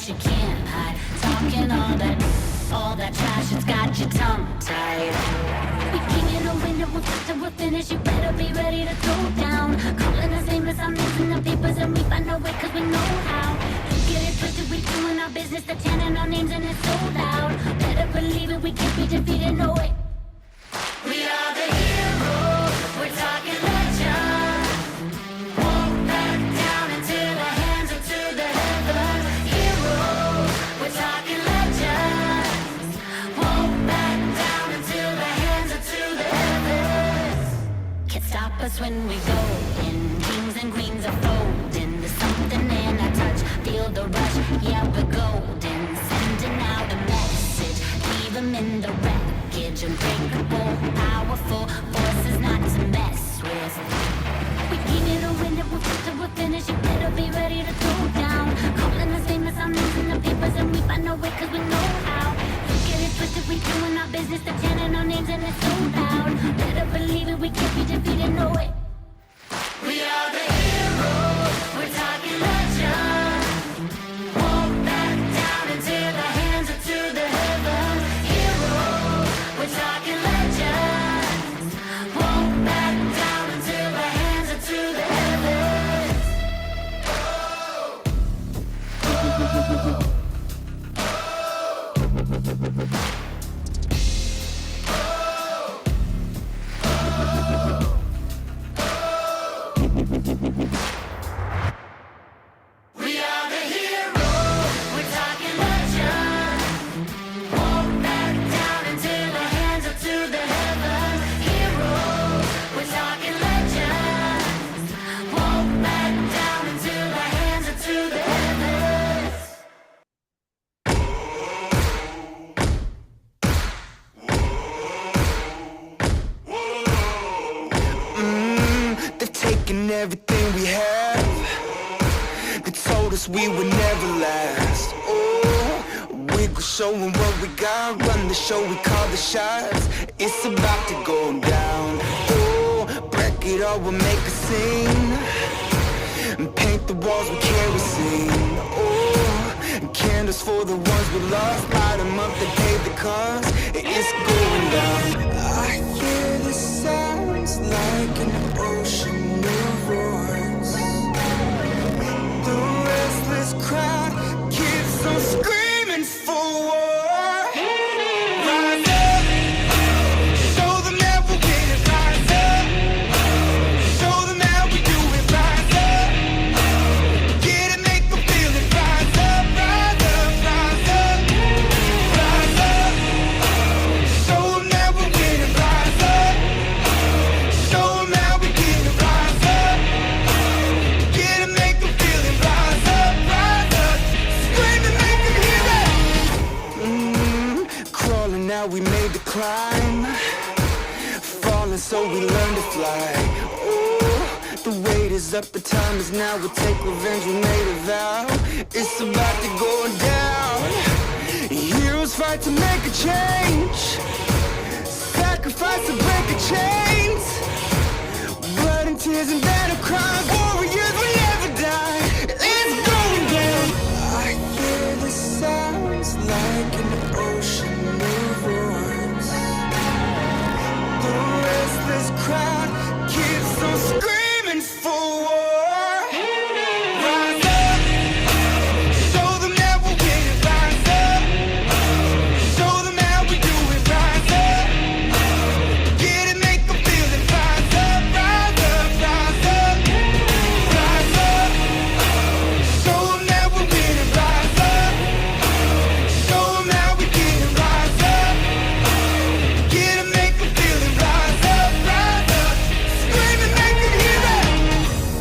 you can't hide. Talking all that trash, it's got your tongue tied. We king in the window, we'll start till we're finished. You better be ready to throw down. Calling us nameless, I'm missing the papers, and we find our way cause we know how. You get it twisted, we doing our business, they're chanting our names and it's so loud. Better believe it, we can't be defeated, no way. We are the heroes, we're talking legend. Won't back down until our hands are to the heavens. Heroes, we're talking legends. Won't back down until our hands are to the heavens. Can't stop us when we go in. Kings and queens are folding. There's something in our touch, feel the rush. Yeah, we're golden, sending out a message. Leave them in the wreckage. Unbreakable, powerful forces not to mess with. We keep it a window, we'll get till we're finished. You better be ready to throw down. Calling us famous, I'm losing the papers, and we find our way cause we know how. You get it twisted, we doing our business, they're chanting our names and it's so loud. Better believe it, we can't be defeated, no way. We are the heroes, we're talking legend. Won't back down until our hands are to the heavens. Heroes, we're talking legends. Won't back down until our hands are to the heavens. We are the heroes, we're talking legend. Won't back down until our hands are to the heavens. Heroes, we're talking legends. Won't back down until our hands are to the heavens. They've taken everything we have. They told us we would never last. Oh, we go showing what we got. Run the show, we call the shots. It's about to go down. Oh, break it all, we'll make a scene. And paint the walls with kerosene. Oh, candles for the ones we lost. Light them up, they paid the cost. It's going down. I hear the sounds like an ocean of roars. The restless crowd keeps on screaming for war. Rise up, show them that we'll get it. Rise up, show them how we do it. Rise up, get it, make them feel it. Rise up, rise up, rise up, rise up. Show them that we'll get it. Rise up, show them how we get it. Rise up, get it, make them feel it. Rise up, scream and make them hear it. Crawling now, we made the climb. Falling so we learn to fly. Oh, the weight is up, the time is now. We'll take revenge, we made a vow. It's about to go down. Heroes fight to make a change. Sacrifice to break the chains. Blood and tears and battle cries. Warriors will never die. It's going down. I hear the sounds like an ocean of roars. The restless crowd keeps on screaming for war. Rise up, show them that we'll get it. Rise up, show them how we do it. Rise up, get it, make them feel it. Rise up, rise up, rise up, rise up. Show them that we'll get it. Rise up, show them how we get it. Rise up, get it, make them feel it. Rise up, scream and make them hear it.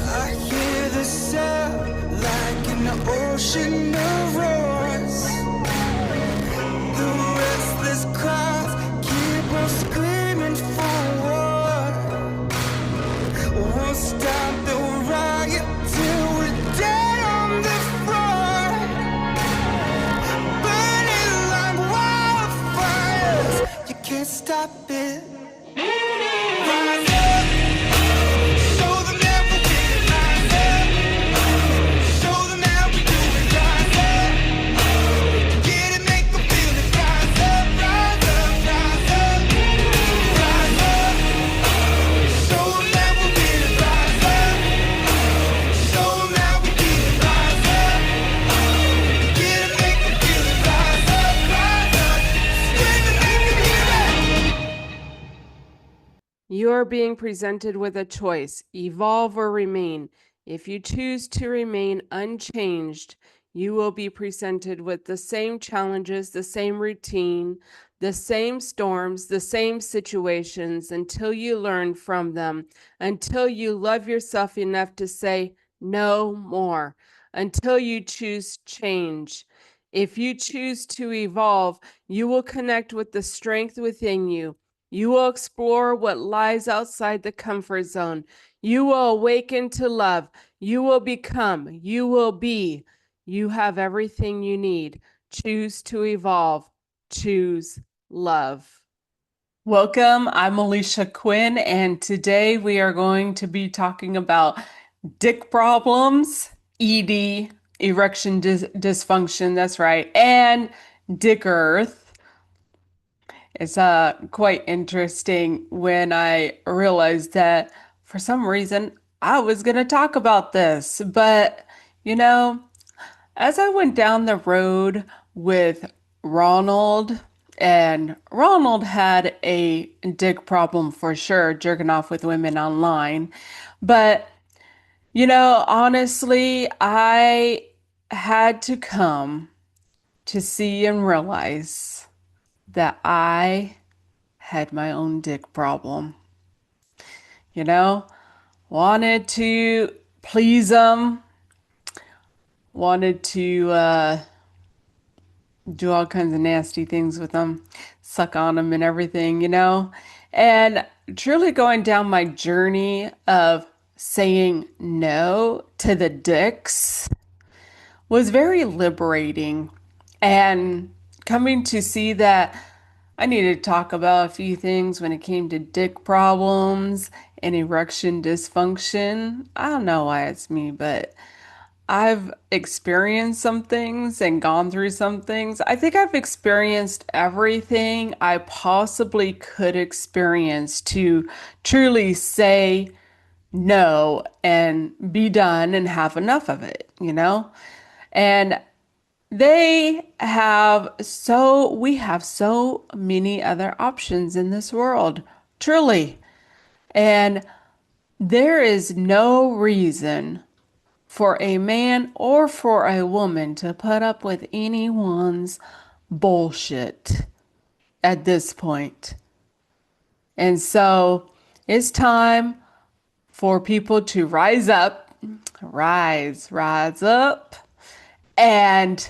I hear the sound like an ocean of roars. The restless crowds keep on screaming for war. Won't stop the riot till we're dead on the floor. Burning like wildfires, you can't stop it. Rise up, show them that we'll get it. Rise up, show them how we do it. Rise up, You are being presented with a choice, evolve or remain. If you choose to remain unchanged, you will be presented with the same challenges, the same routine, the same storms, the same situations until you learn from them, until you love yourself enough to say no more, until you choose change. If you choose to evolve, you will connect with the strength within you. You will explore what lies outside the comfort zone. You will awaken to love. You will become. You will be. You have everything you need. Choose to evolve. Choose love. Welcome. I'm Alisha Quinn, and today we are going to be talking about dick problems, ED, erection dysfunction, that's right, and dick earth. It's quite interesting when I realized that for some reason I was going to talk about this. But, you know, as I went down the road with Ronald, and Ronald had a dick problem for sure, jerking off with women online. But, honestly, I had to come to see and realize that I had my own dick problem. You know, wanted to please them, wanted to do all kinds of nasty things with them, suck on them and everything. And truly going down my journey of saying no to the dicks was very liberating. And coming to see that I needed to talk about a few things when it came to dick problems and erection dysfunction. I don't know why it's me, but I've experienced some things and gone through some things. I think I've experienced everything I possibly could experience to truly say no and be done and have enough of it. And we have so many other options in this world, truly. And there is no reason for a man or for a woman to put up with anyone's bullshit at this point. And so it's time for people to rise up, rise up, and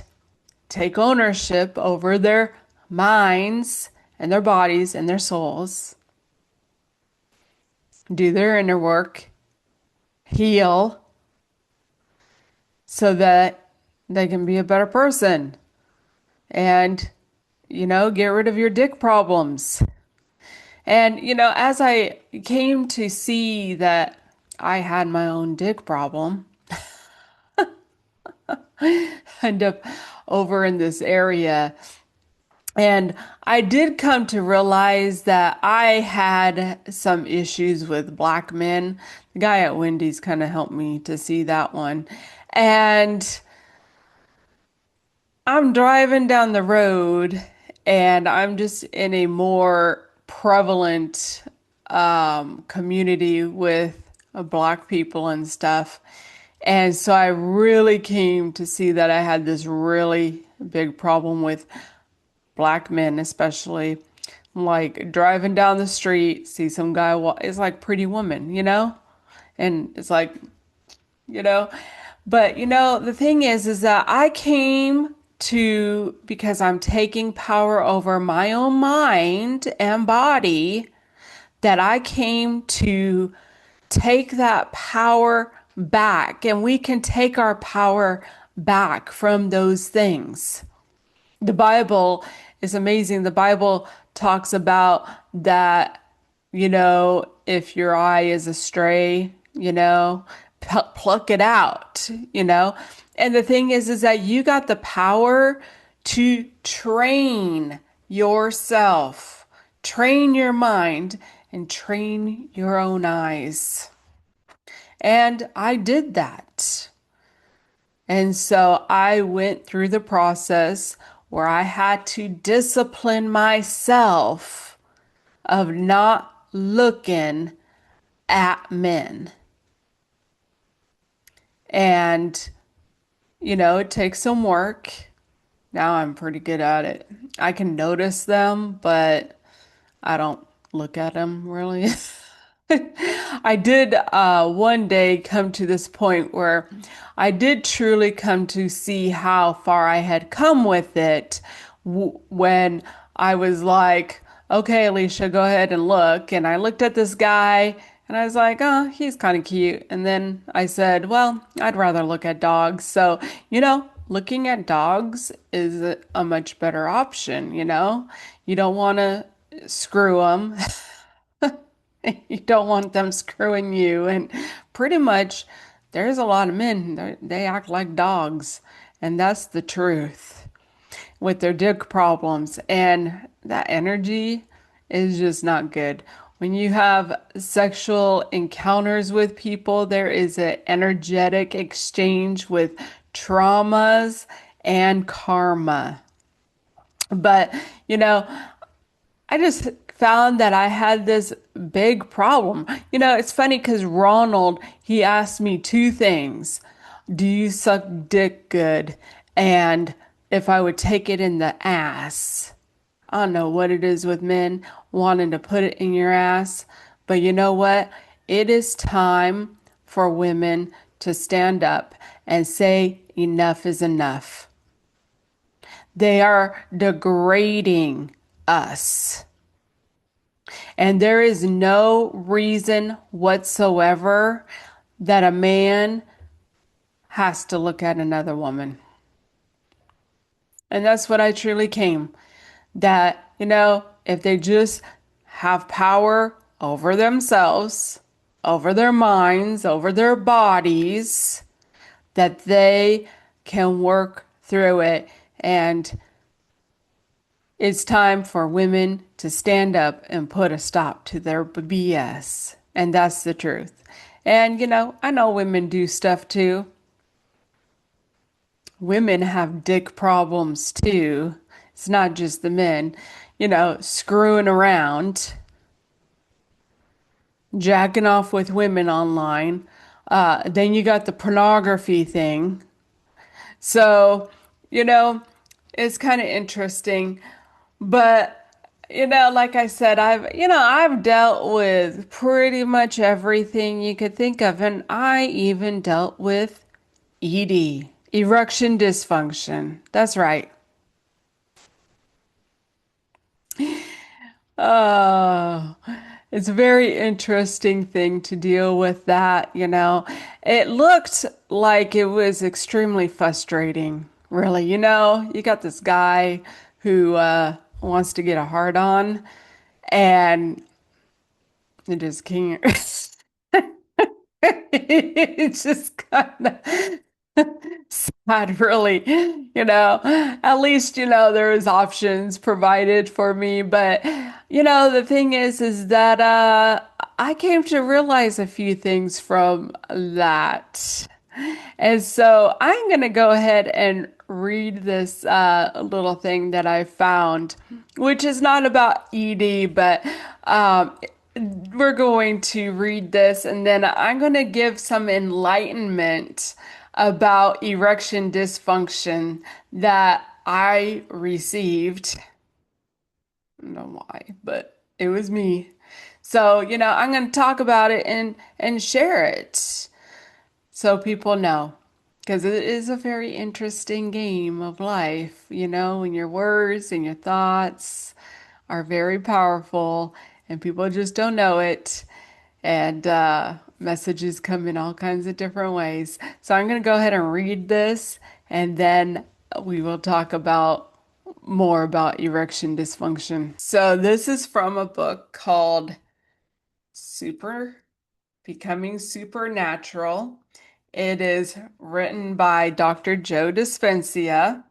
take ownership over their minds and their bodies and their souls, do their inner work, heal, so that they can be a better person and, get rid of your dick problems. And, as I came to see that I had my own dick problem, end up over in this area. And I did come to realize that I had some issues with black men. The guy at Wendy's kind of helped me to see that one. And I'm driving down the road and I'm just in a more prevalent community with black people and stuff. And so I really came to see that I had this really big problem with black men, especially. Like driving down the street, see some guy it's like Pretty Woman. And it's like, you know, but the thing is that I came to, because I'm taking power over my own mind and body, that I came to take that power back, and we can take our power back from those things. The Bible is amazing. The Bible talks about that, if your eye is astray, pluck it out. And the thing is that you got the power to train yourself, train your mind, and train your own eyes. And I did that. And so I went through the process where I had to discipline myself of not looking at men. And, it takes some work. Now I'm pretty good at it. I can notice them, but I don't look at them really. I did one day come to this point where I did truly come to see how far I had come with it when I was like, okay, Alicia, go ahead and look. And I looked at this guy and I was like, oh, he's kind of cute. And then I said, well, I'd rather look at dogs. So, looking at dogs is a much better option. You don't want to screw them. You don't want them screwing you. And pretty much, there's a lot of men, they act like dogs. And that's the truth with their dick problems. And that energy is just not good. When you have sexual encounters with people, there is an energetic exchange with traumas and karma. But, you know, I just found that I had this big problem. It's funny because Ronald, he asked me two things. Do you suck dick good? And if I would take it in the ass. I don't know what it is with men wanting to put it in your ass, but you know what? It is time for women to stand up and say enough is enough. They are degrading us. And there is no reason whatsoever that a man has to look at another woman. And that's what I truly came. That, if they just have power over themselves, over their minds, over their bodies, that they can work through it. And it's time for women to stand up and put a stop to their BS. And that's the truth. And, I know women do stuff too. Women have dick problems too. It's not just the men, screwing around, jacking off with women online. Then you got the pornography thing. So, you know, it's kind of interesting. But, like I said, I've dealt with pretty much everything you could think of. And I even dealt with ED, erection dysfunction. That's right. Oh, it's a very interesting thing to deal with that. It looked like it was extremely frustrating, really. You got this guy who wants to get a hard on and it just can't. It's just kind of sad, really. At least, there was options provided for me. But, the thing is that I came to realize a few things from that. And so I'm going to go ahead and read this little thing that I found, which is not about ED, but we're going to read this and then I'm going to give some enlightenment about erection dysfunction that I received. I don't know why, but it was me. So, I'm going to talk about it and share it so people know. Because it is a very interesting game of life, when your words and your thoughts are very powerful and people just don't know it. And messages come in all kinds of different ways. So I'm going to go ahead and read this and then we will talk about more about erection dysfunction. So this is from a book called Becoming Supernatural. It is written by Dr. Joe Dispenza,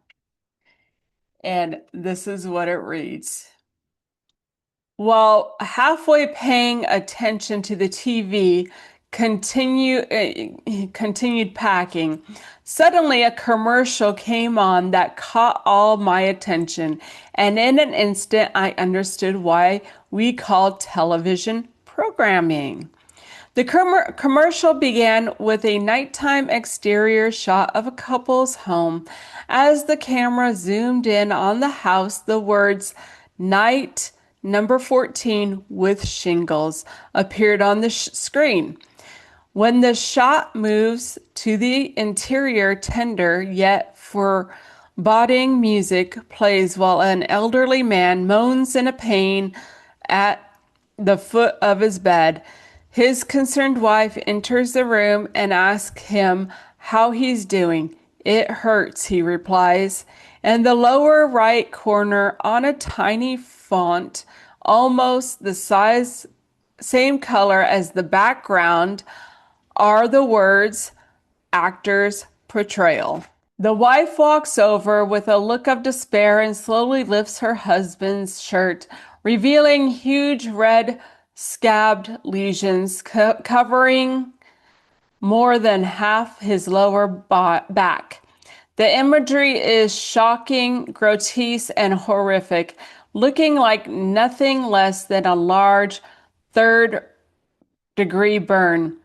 and this is what it reads. While halfway paying attention to the TV, continued packing. Suddenly, a commercial came on that caught all my attention, and in an instant, I understood why we called television programming. The commercial began with a nighttime exterior shot of a couple's home. As the camera zoomed in on the house, the words "Night number 14 with shingles" appeared on the screen. When the shot moves to the interior, tender yet foreboding music plays while an elderly man moans in a pain at the foot of his bed. His concerned wife enters the room and asks him how he's doing. "It hurts," he replies. In the lower right corner, on a tiny font, almost the same color as the background, are the words "Actor's Portrayal." The wife walks over with a look of despair and slowly lifts her husband's shirt, revealing huge red scabbed lesions covering more than half his lower back. The imagery is shocking, grotesque, and horrific, looking like nothing less than a large third-degree burn.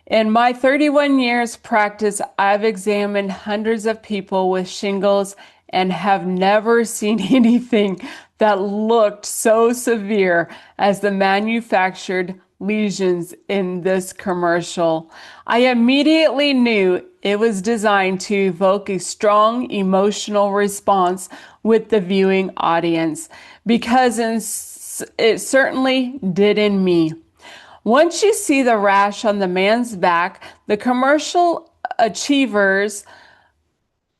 In my 31 years practice, I've examined hundreds of people with shingles and have never seen anything that looked so severe as the manufactured lesions in this commercial. I immediately knew it was designed to evoke a strong emotional response with the viewing audience, because it certainly did in me. Once you see the rash on the man's back, the commercial achieves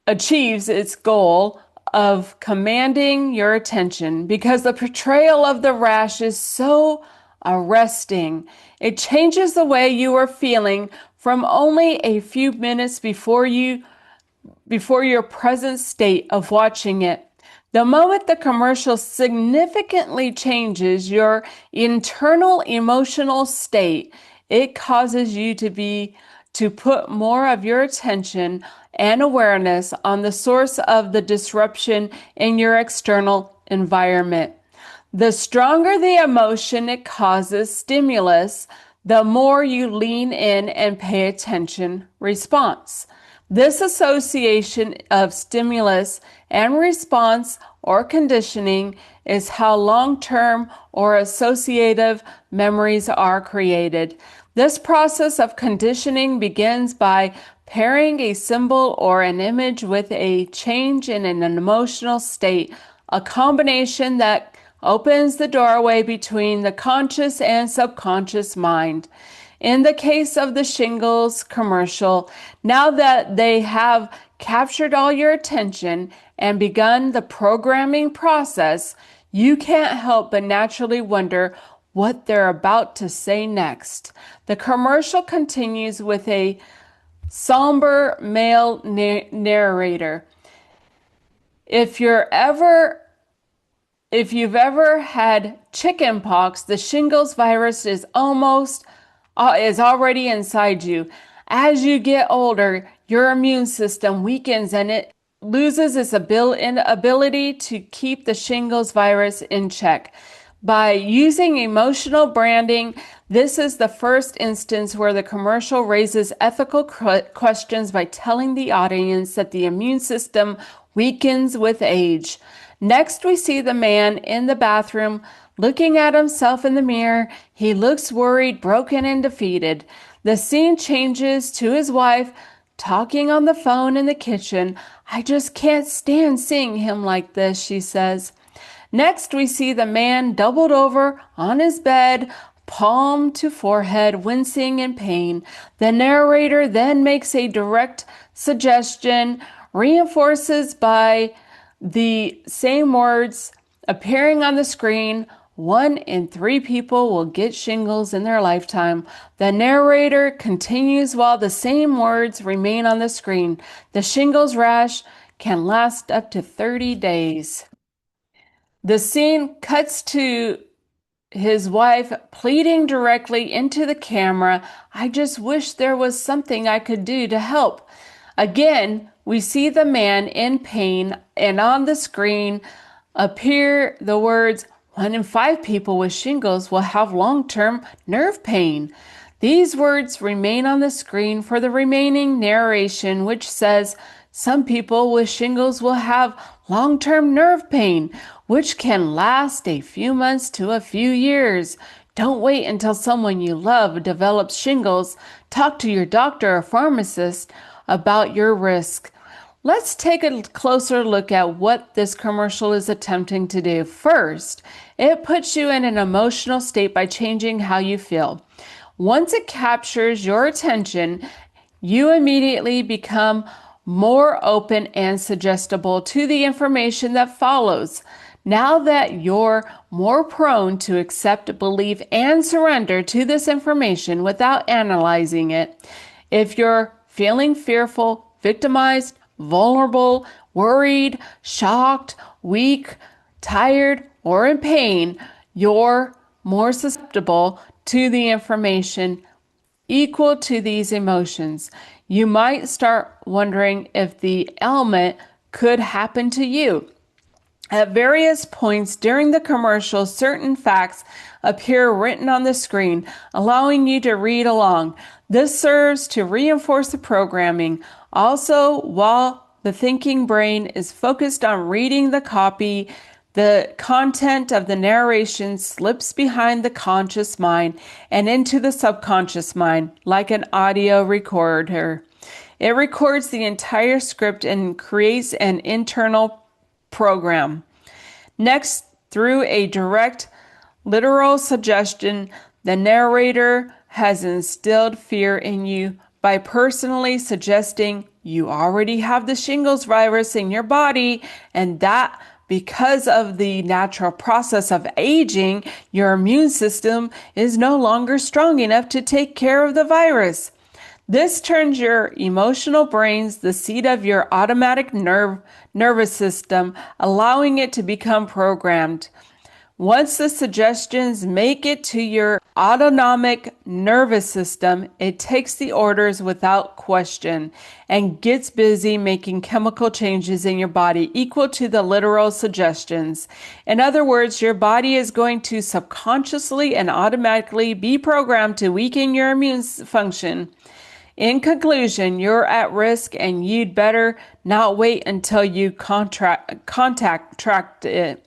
its goal of commanding your attention, because the portrayal of the rash is so arresting. It changes the way you are feeling from only a few minutes before your present state of watching it. The moment the commercial significantly changes your internal emotional state, it causes you to put more of your attention and awareness on the source of the disruption in your external environment. The stronger the emotion it causes stimulus, the more you lean in and pay attention response. This association of stimulus and response, or conditioning, is how long-term or associative memories are created. This process of conditioning begins by pairing a symbol or an image with a change in an emotional state, a combination that opens the doorway between the conscious and subconscious mind. In the case of the shingles commercial, now that they have captured all your attention and begun the programming process, you can't help but naturally wonder what they're about to say next. The commercial continues with a somber male narrator. If you've ever had chicken pox, the shingles virus is already inside you. As you get older, your immune system weakens and it loses its ability to keep the shingles virus in check. By using emotional branding, this is the first instance where the commercial raises ethical questions by telling the audience that the immune system weakens with age. Next, we see the man in the bathroom looking at himself in the mirror. He looks worried, broken, and defeated. The scene changes to his wife talking on the phone in the kitchen. "I just can't stand seeing him like this," she says. Next, we see the man doubled over on his bed, palm to forehead, wincing in pain. The narrator then makes a direct suggestion, reinforces by the same words appearing on the screen: 1 in 3 people will get shingles in their lifetime. The narrator continues while the same words remain on the screen. The shingles rash can last up to 30 days. The scene cuts to his wife pleading directly into the camera, "I just wish there was something I could do to help." Again, we see the man in pain, and on the screen appear the words, "1 in 5 people with shingles will have long-term nerve pain." These words remain on the screen for the remaining narration, which says, "Some people with shingles will have long-term nerve pain, which can last a few months to a few years. Don't wait until someone you love develops shingles. Talk to your doctor or pharmacist about your risk." Let's take a closer look at what this commercial is attempting to do. First, it puts you in an emotional state by changing how you feel. Once it captures your attention, you immediately become more open and suggestible to the information that follows. Now that you're more prone to accept, believe, and surrender to this information without analyzing it, if you're feeling fearful, victimized, vulnerable, worried, shocked, weak, tired, or in pain, you're more susceptible to the information equal to these emotions. You might start wondering if the ailment could happen to you. At various points during the commercial, certain facts appear written on the screen, allowing you to read along. This serves to reinforce the programming. Also, while the thinking brain is focused on reading the copy, the content of the narration slips behind the conscious mind and into the subconscious mind, like an audio recorder. It records the entire script and creates an internal program. Next, through a direct, literal suggestion, the narrator has instilled fear in you by personally suggesting you already have the shingles virus in your body, and that because of the natural process of aging, your immune system is no longer strong enough to take care of the virus. This turns your emotional brains the seat of your automatic nervous system, allowing it to become programmed. Once the suggestions make it to your autonomic nervous system, it takes the orders without question and gets busy making chemical changes in your body equal to the literal suggestions. In other words, your body is going to subconsciously and automatically be programmed to weaken your immune function. In conclusion, you're at risk and you'd better not wait until you contract it.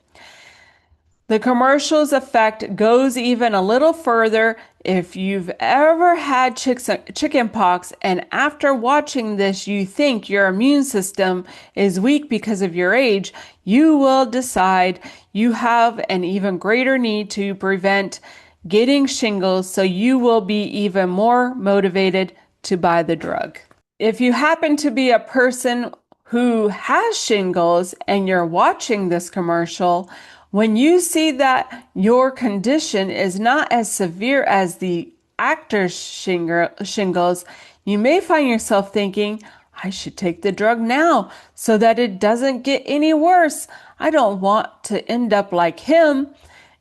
The commercial's effect goes even a little further. If you've ever had chicken pox and after watching this you think your immune system is weak because of your age, you will decide you have an even greater need to prevent getting shingles, so you will be even more motivated to buy the drug. If you happen to be a person who has shingles and you're watching this commercial, when you see that your condition is not as severe as the actor's shingles, you may find yourself thinking, "I should take the drug now so that it doesn't get any worse. I don't want to end up like him."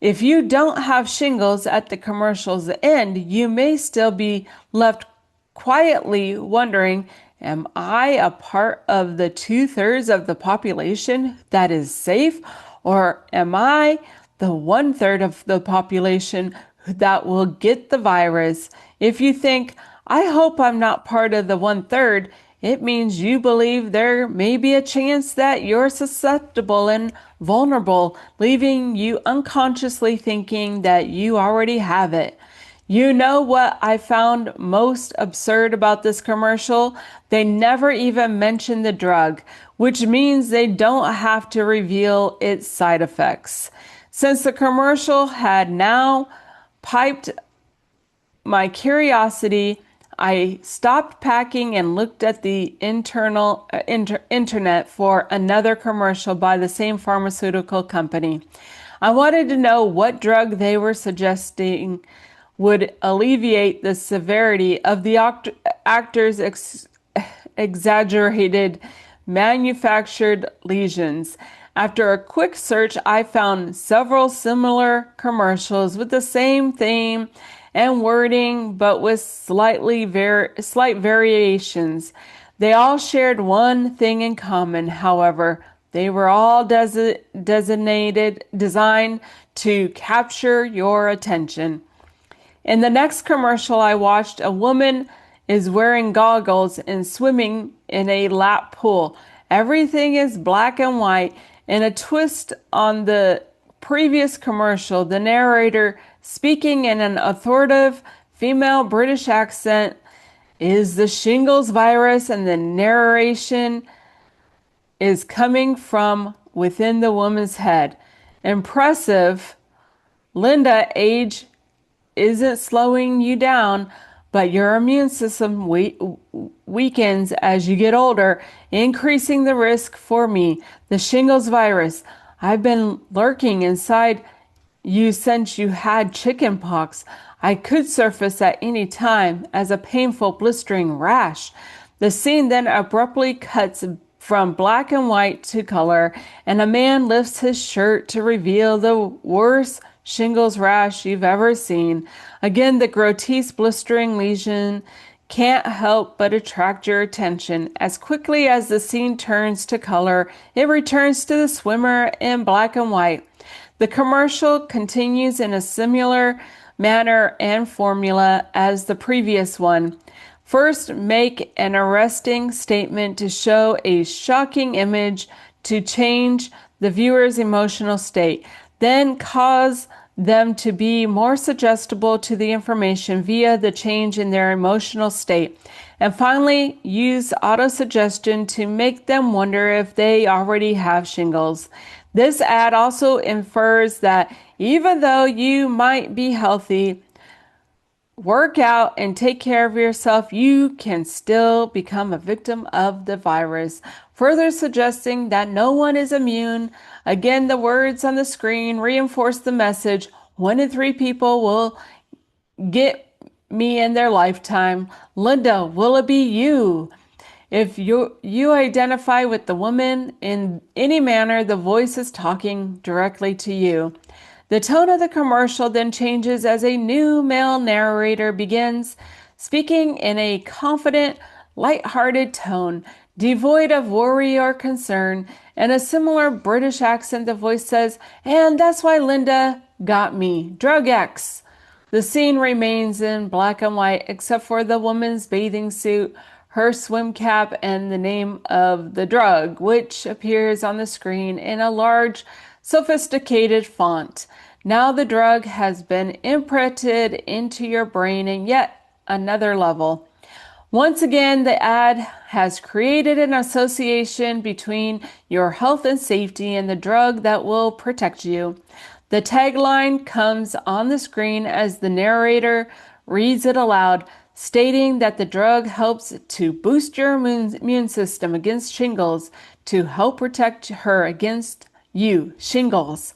If you don't have shingles at the commercial's end, you may still be left quietly wondering, am I a part of the 2/3 of the population that is safe? Or am I the 1/3 of the population that will get the virus? If you think, "I hope I'm not part of the 1/3, it means you believe there may be a chance that you're susceptible and vulnerable, leaving you unconsciously thinking that you already have it. You know what I found most absurd about this commercial? They never even mention the drug, which means they don't have to reveal its side effects. Since the commercial had now piqued my curiosity, I stopped packing and looked at the internet for another commercial by the same pharmaceutical company. I wanted to know what drug they were suggesting would alleviate the severity of the actor's exaggerated manufactured lesions. After a quick search, I found several similar commercials with the same theme and wording, but with slight variations. They all shared one thing in common, however. They were all designed to capture your attention. In the next commercial I watched, a woman is wearing goggles and swimming in a lap pool. Everything is black and white. In a twist on the previous commercial, the narrator, speaking in an authoritative female British accent, is the shingles virus, and the narration is coming from within the woman's head. Impressive. Linda, age isn't slowing you down, but your immune system weakens as you get older, increasing the risk for me, the shingles virus. I've been lurking inside you since you had chicken pox. I could surface at any time as a painful blistering rash. The scene then abruptly cuts from black and white to color, and a man lifts his shirt to reveal the worst shingles rash you've ever seen. Again, the grotesque blistering lesion can't help but attract your attention. As quickly as the scene turns to color, it returns to the swimmer in black and white. The commercial continues in a similar manner and formula as the previous one. First, make an arresting statement to show a shocking image to change the viewer's emotional state. Then cause them to be more suggestible to the information via the change in their emotional state. And finally, use autosuggestion to make them wonder if they already have shingles. This ad also infers that even though you might be healthy, work out and take care of yourself, you can still become a victim of the virus, further suggesting that no one is immune. Again, the words on the screen reinforce the message: 1 in 3 people will get me in their lifetime. Linda, will it be you? If you identify with the woman in any manner, the voice is talking directly to you. The tone of the commercial then changes as a new male narrator begins, speaking in a confident, light-hearted tone, devoid of worry or concern. In a similar British accent, the voice says, "And that's why Linda got me. Drug X." The scene remains in black and white except for the woman's bathing suit, her swim cap, and the name of the drug, which appears on the screen in a large, sophisticated font. Now the drug has been imprinted into your brain in yet another level. Once again, the ad has created an association between your health and safety and the drug that will protect you. The tagline comes on the screen as the narrator reads it aloud, stating that the drug helps to boost your immune system against shingles to help protect her against you, shingles.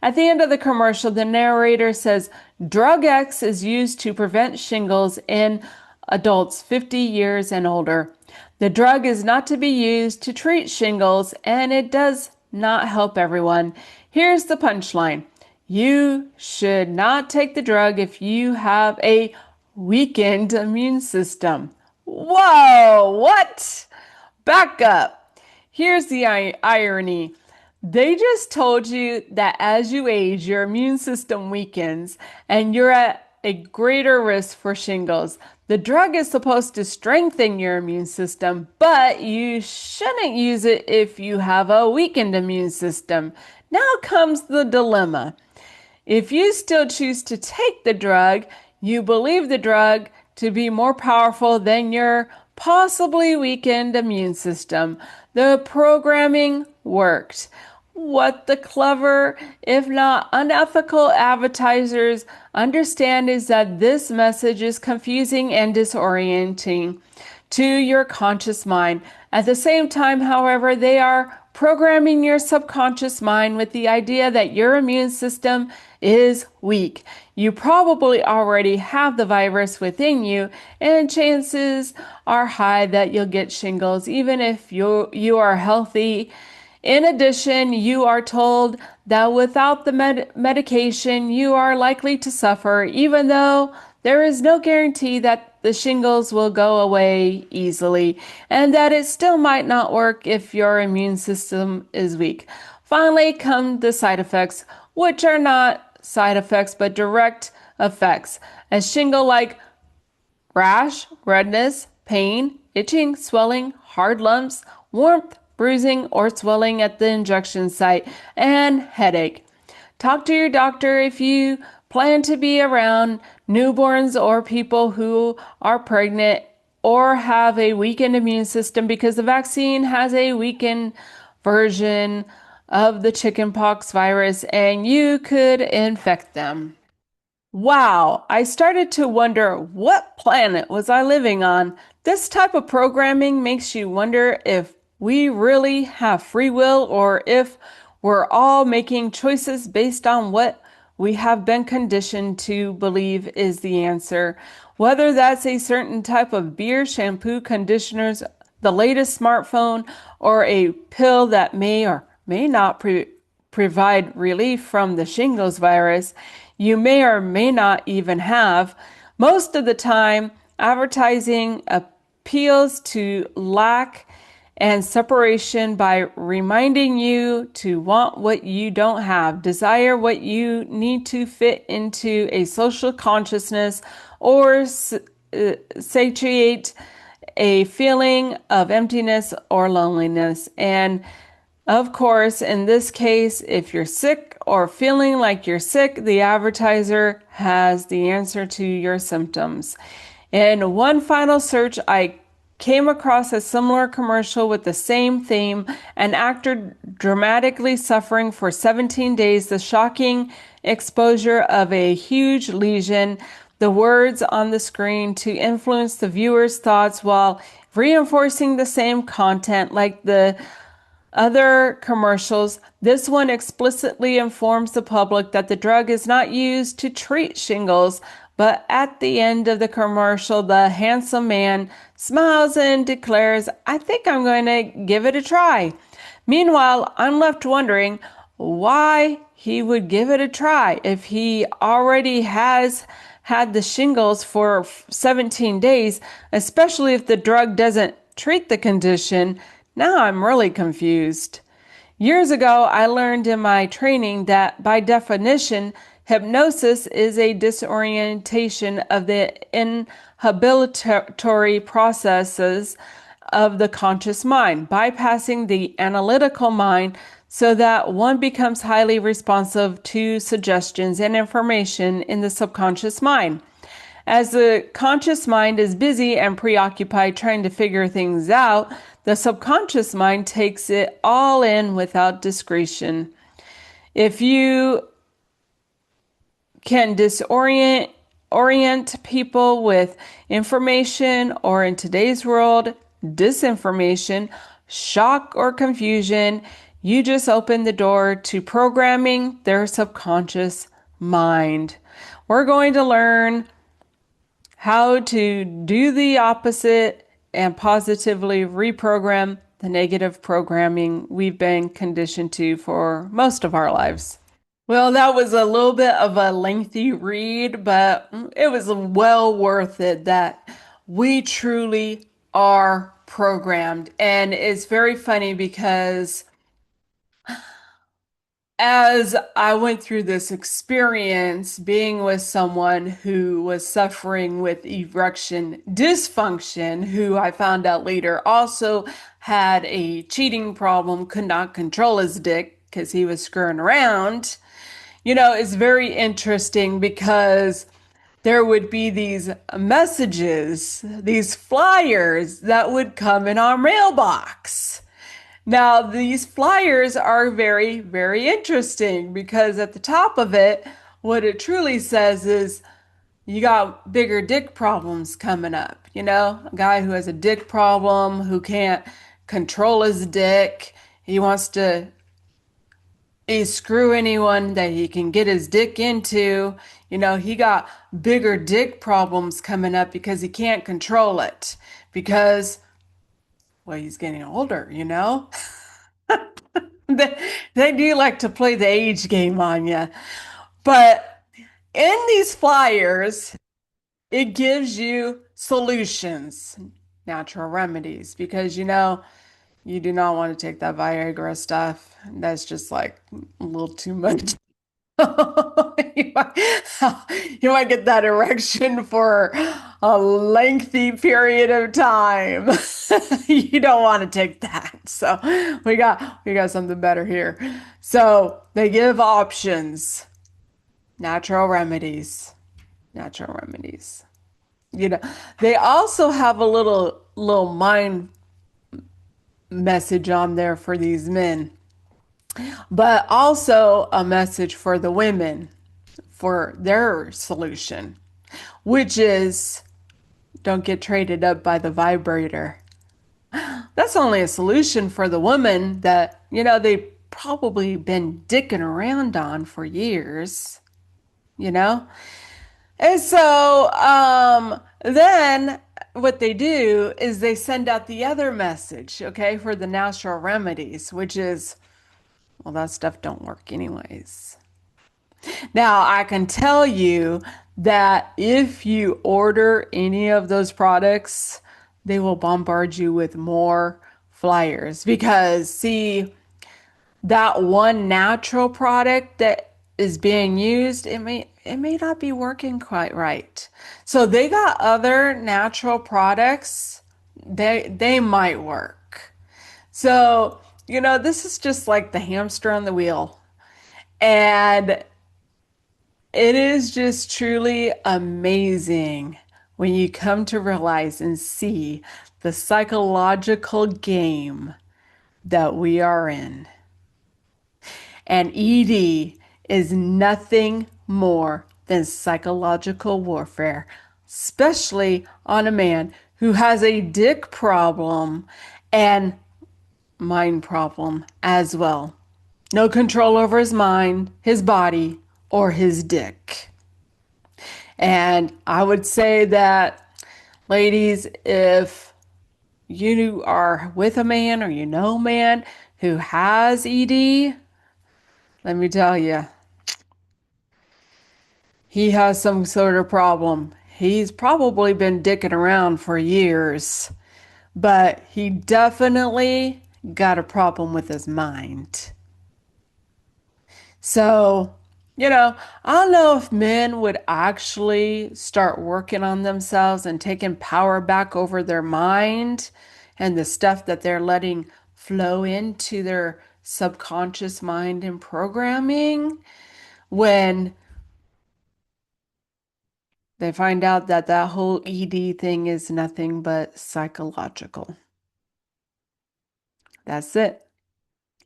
At the end of the commercial, the narrator says, "Drug X is used to prevent shingles in adults 50 years and older. The drug is not to be used to treat shingles, and it does not help everyone. Here's the punchline. You should not take the drug if you have a weakened immune system." Whoa, what? Back up. Here's the irony. They just told you that as you age, your immune system weakens and you're at a greater risk for shingles. The drug is supposed to strengthen your immune system, but you shouldn't use it if you have a weakened immune system. Now comes the dilemma. If you still choose to take the drug, you believe the drug to be more powerful than your possibly weakened immune system. The programming worked. What the clever, if not unethical advertisers understand is that this message is confusing and disorienting to your conscious mind. At the same time, however, they are programming your subconscious mind with the idea that your immune system is weak. You probably already have the virus within you, and chances are high that you'll get shingles even if you are healthy In addition, you are told that without the medication, you are likely to suffer, even though there is no guarantee that the shingles will go away easily, and that it still might not work if your immune system is weak. Finally, come the side effects, which are not side effects but direct effects. A shingle like rash, redness, pain, itching, swelling, hard lumps, warmth, bruising, or swelling at the injection site, and headache. Talk to your doctor if you plan to be around newborns or people who are pregnant or have a weakened immune system, because the vaccine has a weakened version of the chickenpox virus and you could infect them. Wow, I started to wonder what planet was I living on? This type of programming makes you wonder if we really have free will or if we're all making choices based on what we have been conditioned to believe is the answer. Whether that's a certain type of beer, shampoo, conditioners, the latest smartphone, or a pill that may or may not provide relief from the shingles virus, you may or may not even have. Most of the time, advertising appeals to lack and separation by reminding you to want what you don't have, desire what you need to fit into a social consciousness, or satiate a feeling of emptiness or loneliness. And of course, in this case, if you're sick or feeling like you're sick, the advertiser has the answer to your symptoms. In one final search, I came across a similar commercial with the same theme: an actor dramatically suffering for 17 days, the shocking exposure of a huge lesion, the words on the screen to influence the viewer's thoughts while reinforcing the same content like the other commercials. This one explicitly informs the public that the drug is not used to treat shingles, but at the end of the commercial, the handsome man smiles and declares, "I think I'm going to give it a try." Meanwhile, I'm left wondering why he would give it a try if he already has had the shingles for 17 days, especially if the drug doesn't treat the condition. Now I'm really confused. Years ago, I learned in my training that by definition, hypnosis is a disorientation of the inhibitory processes of the conscious mind, bypassing the analytical mind so that one becomes highly responsive to suggestions and information in the subconscious mind. As the conscious mind is busy and preoccupied trying to figure things out, the subconscious mind takes it all in without discretion. If you can orient people with information, or in today's world, disinformation, shock, or confusion, you just open the door to programming their subconscious mind. We're going to learn how to do the opposite and positively reprogram the negative programming we've been conditioned to for most of our lives. Well, that was a little bit of a lengthy read, but it was well worth it that we truly are programmed. And it's very funny because as I went through this experience being with someone who was suffering with erection dysfunction, who I found out later also had a cheating problem, could not control his dick because he was screwing around, it's very interesting because there would be these messages, these flyers that would come in our mailbox. Now, these flyers are very, very interesting because at the top of it, what it truly says is, you got bigger dick problems coming up. A guy who has a dick problem, who can't control his dick, he wants to screw anyone that he can get his dick into. He got bigger dick problems coming up because he can't control it. Because, well, he's getting older. They do like to play the age game on you. But in these flyers, it gives you solutions, natural remedies, because you do not want to take that Viagra stuff. That's just like a little too much. You might, you might get that erection for a lengthy period of time. You don't want to take that. So we got something better here. So they give options, natural remedies, natural remedies. You know, they also have a little mind message on there for these men, but also a message for the women for their solution, which is don't get traded up by the vibrator. That's only a solution for the woman that, they've probably been dicking around on for years, you know? And so then what they do is they send out the other message, okay, for the natural remedies, which is, well, that stuff don't work anyways. Now, I can tell you that if you order any of those products, they will bombard you with more flyers because, see, that one natural product that is being used, it may not be working quite right. So they got other natural products, they might work. So, this is just like the hamster on the wheel. And it is just truly amazing when you come to realize and see the psychological game that we are in. And ED is nothing more than psychological warfare, especially on a man who has a dick problem and mind problem as well. No control over his mind, his body, or his dick. And I would say that, ladies, if you are with a man or you know a man who has ED, let me tell you, he has some sort of problem. He's probably been dicking around for years, but he definitely got a problem with his mind. So, I don't know if men would actually start working on themselves and taking power back over their mind and the stuff that they're letting flow into their subconscious mind and programming when they find out that that whole ED thing is nothing but psychological. That's it.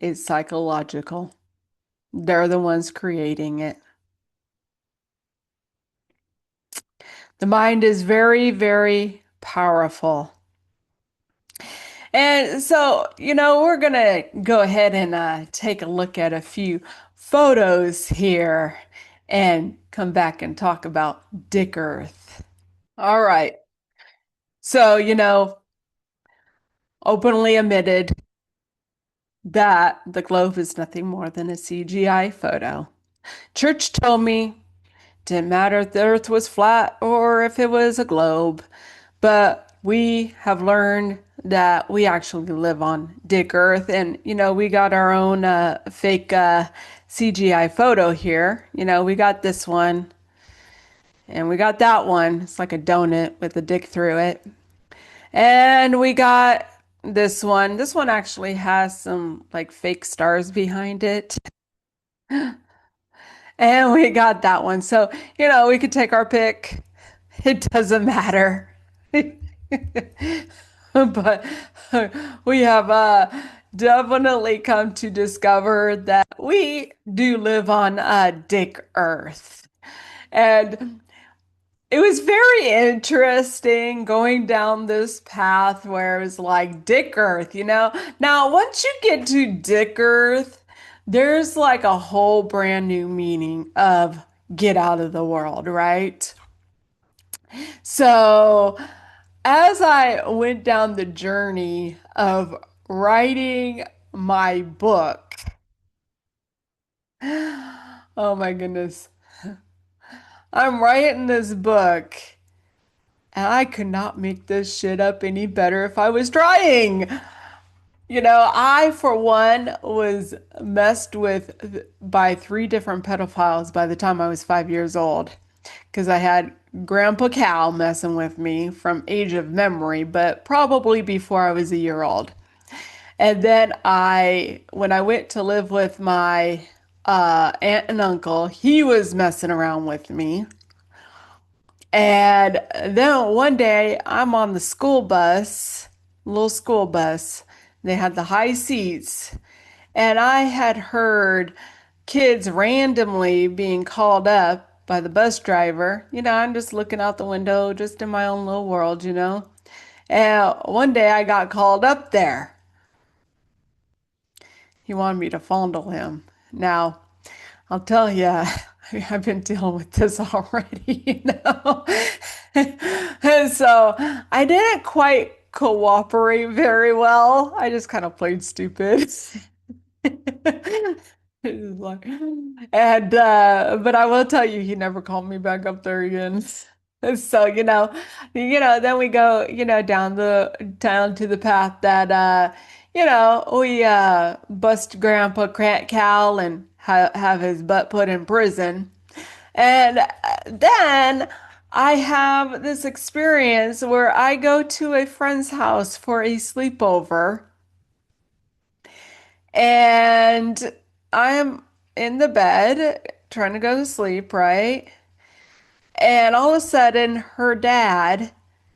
It's psychological. They're the ones creating it. The mind is very, very powerful. And so, we're going to go ahead and take a look at a few photos here and come back and talk about Dick Earth. All right. So, openly admitted that the globe is nothing more than a CGI photo. Church told me didn't matter if the earth was flat or if it was a globe, but we have learned that we actually live on Dick Earth, and we got our own fake CGI photo here. We got this one and we got that one. It's like a donut with a dick through it. And we got this one. This one actually has some like fake stars behind it. And we got that one. So, we could take our pick. It doesn't matter. But we have definitely come to discover that we do live on Dick Earth. And it was very interesting going down this path where it was like Dick Earth, Now, once you get to Dick Earth, there's like a whole brand new meaning of get out of the world, right? So, as I went down the journey of writing my book, Oh my goodness. I'm writing this book, and I could not make this shit up any better if I was trying. I, for one, was messed with by three different pedophiles by the time I was 5 years old. Because I had Grandpa Cal messing with me from age of memory, but probably before I was a year old. And then when I went to live with my aunt and uncle, he was messing around with me. And then one day I'm on the school bus, little school bus. They had the high seats, and I had heard kids randomly being called up by the bus driver. I'm just looking out the window, just in my own little world. And one day I got called up there. He wanted me to fondle him. Now, I'll tell you, I've been dealing with this already. And so I didn't quite cooperate very well. I just kind of played stupid. It's like, and but I will tell you, he never called me back up there again. So, then we go, down to the path that we bust Grandpa Cal and have his butt put in prison. And then I have this experience where I go to a friend's house for a sleepover, and I'm in the bed trying to go to sleep, right? And all of a sudden, her dad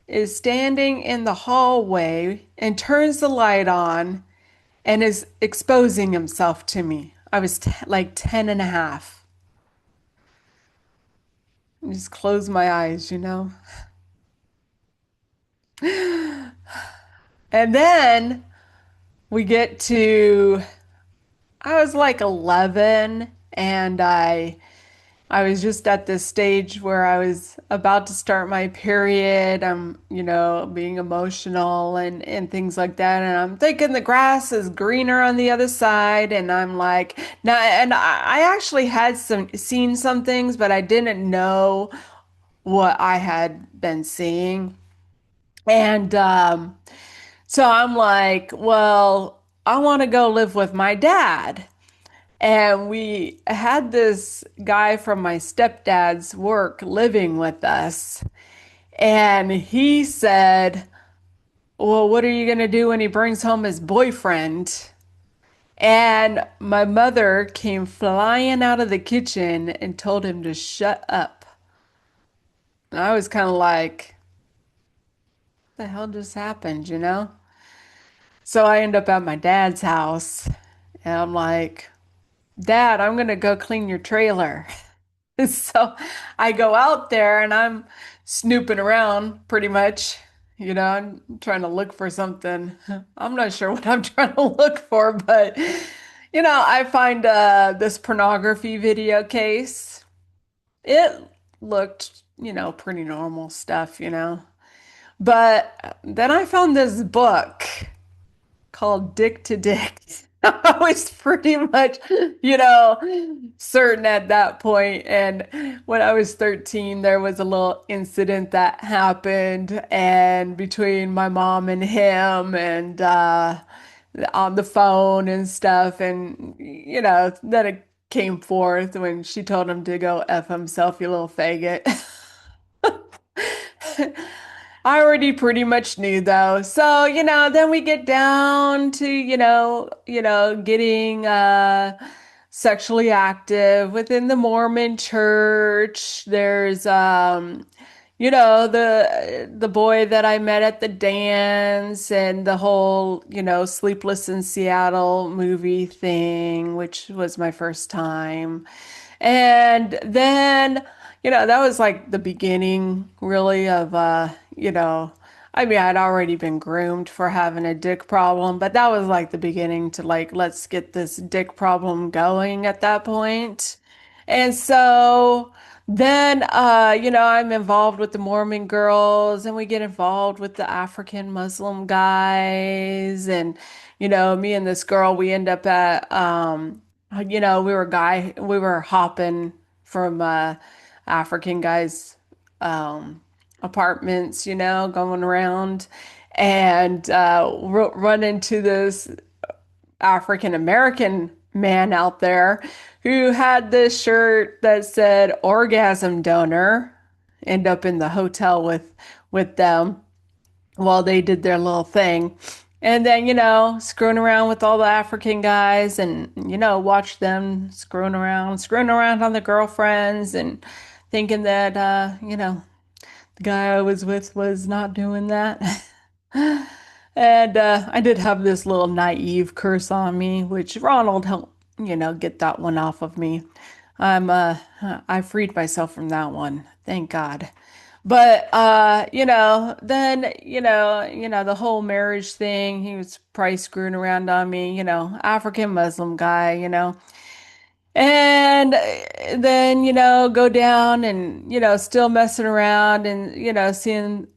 is standing in the hallway and turns the light on and is exposing himself to me. I was like 10 and a half. I just closed my eyes. And then we get to, I was like 11, and I was just at this stage where I was about to start my period. I'm, being emotional and things like that. And I'm thinking the grass is greener on the other side. And I'm like, now, and I actually had seen some things, but I didn't know what I had been seeing. And so I'm like, well, I want to go live with my dad. And we had this guy from my stepdad's work living with us. And he said, well, what are you going to do when he brings home his boyfriend? And my mother came flying out of the kitchen and told him to shut up. And I was kind of like, what the hell just happened? So I end up at my dad's house, and I'm like, Dad, I'm gonna go clean your trailer. So I go out there and I'm snooping around pretty much. I'm trying to look for something. I'm not sure what I'm trying to look for, but I find this pornography video case. It looked, pretty normal stuff. But then I found this book called Dick to Dick. I was pretty much, certain at that point. And when I was 13, there was a little incident that happened, and between my mom and him, and on the phone and stuff. And, then it came forth when she told him to go F himself, you little faggot. I already pretty much knew though. So, then we get down to, getting sexually active within the Mormon church. There's the boy that I met at the dance, and the whole, Sleepless in Seattle movie thing, which was my first time. And then, that was like the beginning really of, I mean, I'd already been groomed for having a dick problem, but that was like the beginning to like, let's get this dick problem going at that point. And so then, I'm involved with the Mormon girls, and we get involved with the African Muslim guys. And, me and this girl, we end up at, we were hopping from African guys' um, apartments, going around and run into this African American man out there who had this shirt that said orgasm donor, end up in the hotel with them while they did their little thing. And then, screwing around with all the African guys and, watch them screwing around on the girlfriends and thinking that, the guy I was with was not doing that. And I did have this little naive curse on me, which Ronald helped, get that one off of me. I freed myself from that one. Thank God. But then the whole marriage thing, he was probably screwing around on me, African Muslim guy, and then, go down and, still messing around and, seeing,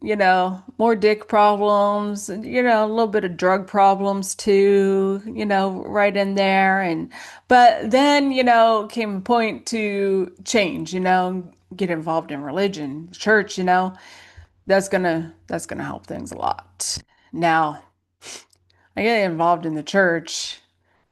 more dick problems, and, a little bit of drug problems too, right in there. But then, came a point to change, get involved in religion, church, that's gonna help things a lot. Now, I get involved in the church.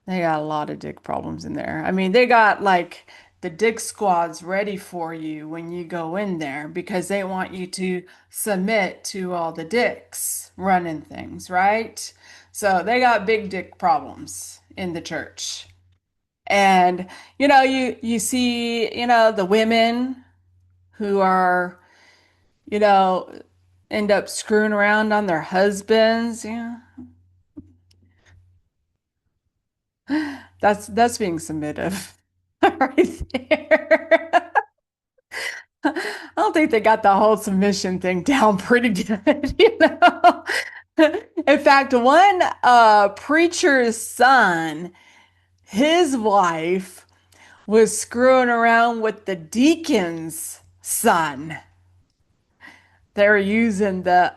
They got a lot of dick problems in there. I mean, they got like the dick squads ready for you when you go in there because they want you to submit to all the dicks running things, right? So they got big dick problems in the church. And you see, the women who are, you know, end up screwing around on their husbands, that's being submissive right there. I don't think they got the whole submission thing down pretty good, In fact, one preacher's son, his wife was screwing around with the deacon's son. They're using the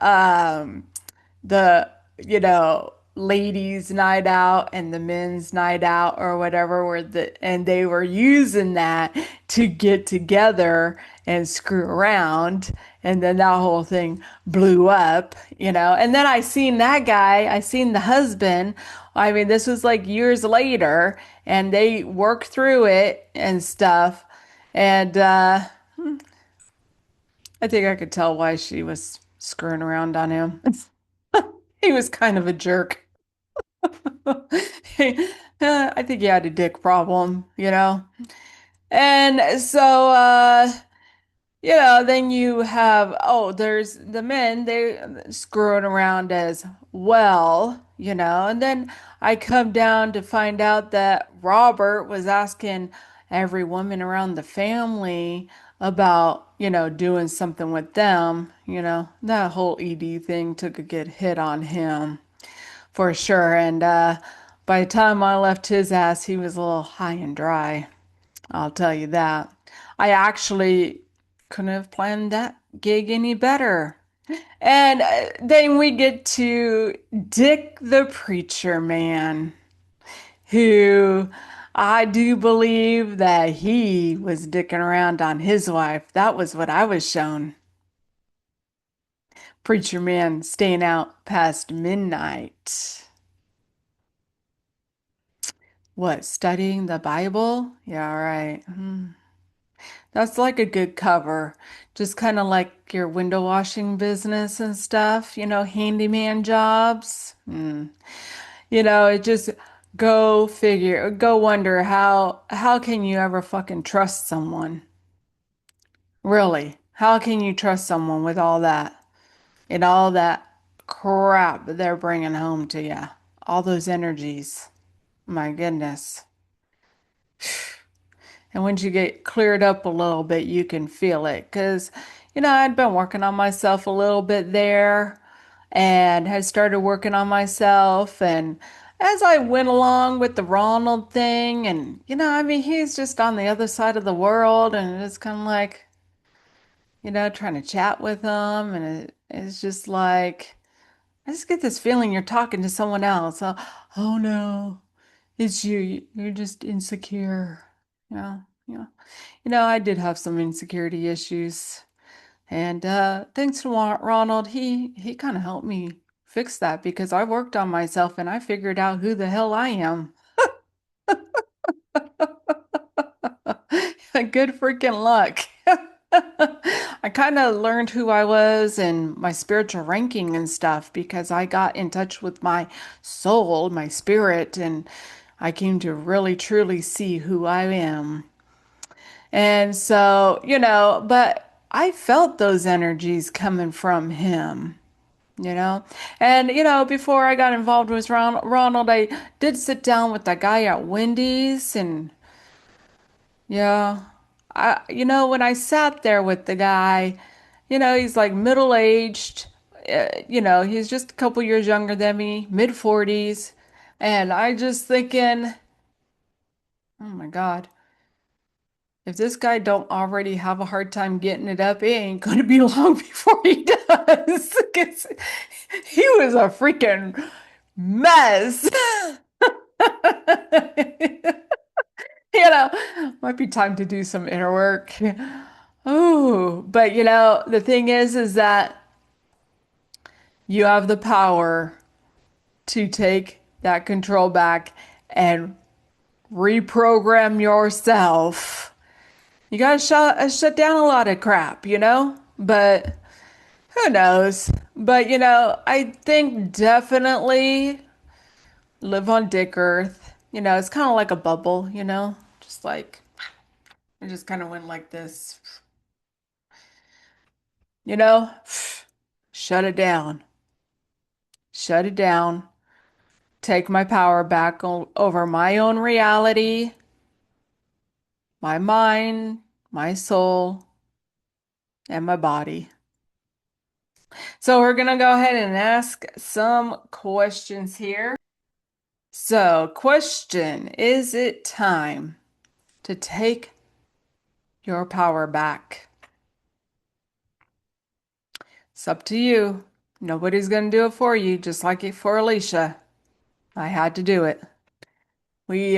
ladies night out and the men's night out or whatever and they were using that to get together and screw around, and then that whole thing blew up, and then I seen the husband. I mean, this was like years later, and they worked through it and stuff, and I think I could tell why she was screwing around on him. He was kind of a jerk. I think he had a dick problem, And so, then you have, there's the men, they screwing around as well, and then I come down to find out that Robert was asking every woman around the family about, doing something with them, that whole ED thing took a good hit on him for sure. And by the time I left his ass, he was a little high and dry. I'll tell you that. I actually couldn't have planned that gig any better. And then we get to Dick the Preacher Man, who I do believe that he was dicking around on his wife. That was what I was shown. Preacher Man staying out past midnight. What, studying the Bible? Yeah, right. That's like a good cover. Just kind of like your window washing business and stuff, handyman jobs. It just go figure, go wonder how can you ever fucking trust someone? Really? How can you trust someone with all that and all that crap that they're bringing home to you? All those energies. My goodness. And once you get cleared up a little bit, you can feel it. Because, I'd been working on myself a little bit there and had started working on myself. And as I went along with the Ronald thing, and, I mean, he's just on the other side of the world. And it's kind of like, trying to chat with him. And it's just like, I just get this feeling you're talking to someone else. Oh no. It's you. You're just insecure. Yeah, yeah. I did have some insecurity issues. And thanks to Ronald, he kind of helped me fix that because I worked on myself and I figured out who the hell I am. Good freaking luck. I kind of learned who I was and my spiritual ranking and stuff because I got in touch with my soul, my spirit, and I came to really truly see who I am. And so, but I felt those energies coming from him. you know. And before I got involved with Ronald, I did sit down with that guy at Wendy's, and yeah, when I sat there with the guy, he's like middle-aged, he's just a couple years younger than me, mid 40s, and I just thinking, oh my God. If this guy don't already have a hard time getting it up, it ain't gonna be long before he does. 'Cause he was a freaking mess. Might be time to do some inner work. Oh, but the thing is that you have the power to take that control back and reprogram yourself. You gotta shut down a lot of crap, But who knows? But I think definitely live on Dick Earth. It's kind of like a bubble, Just like it just kind of went like this, you know? Shut it down. Shut it down. Take my power back over my own reality, my mind, my soul, and my body. So we're gonna go ahead and ask some questions here. So, question, is it time to take your power back? It's up to you. Nobody's going to do it for you, just like it for Alisha. I had to do it. We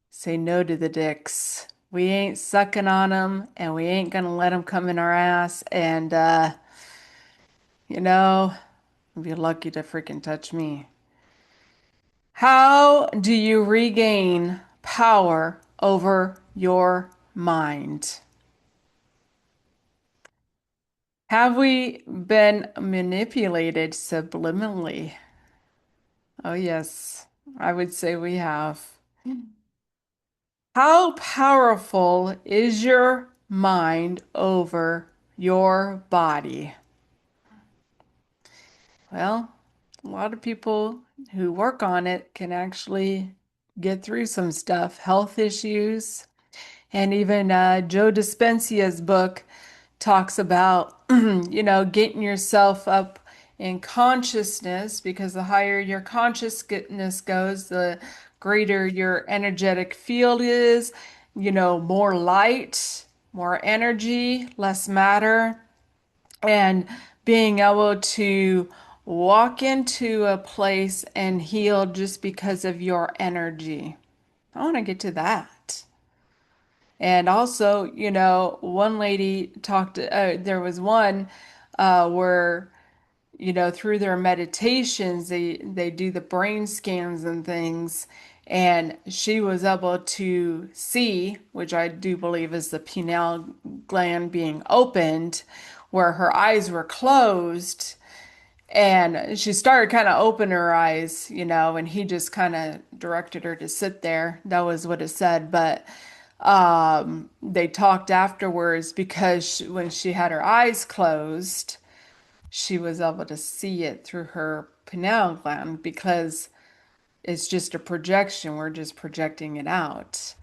say no to the dicks. We ain't sucking on them, and we ain't going to let them come in our ass. And, you're lucky to freaking touch me. How do you regain power over your mind? Have we been manipulated subliminally? Oh, yes, I would say we have. How powerful is your mind over your body? Well, a lot of people who work on it can actually get through some stuff, health issues, and even Joe Dispenza's book talks about, getting yourself up in consciousness because the higher your consciousness goes, the greater your energetic field is, more light, more energy, less matter, and being able to walk into a place and heal just because of your energy. I want to get to that. And also, one lady talked, there was one where, through their meditations, they do the brain scans and things. And she was able to see, which I do believe is the pineal gland being opened, where her eyes were closed. And she started kind of open her eyes, and he just kind of directed her to sit there. That was what it said. But they talked afterwards because when she had her eyes closed, she was able to see it through her pineal gland because it's just a projection. We're just projecting it out.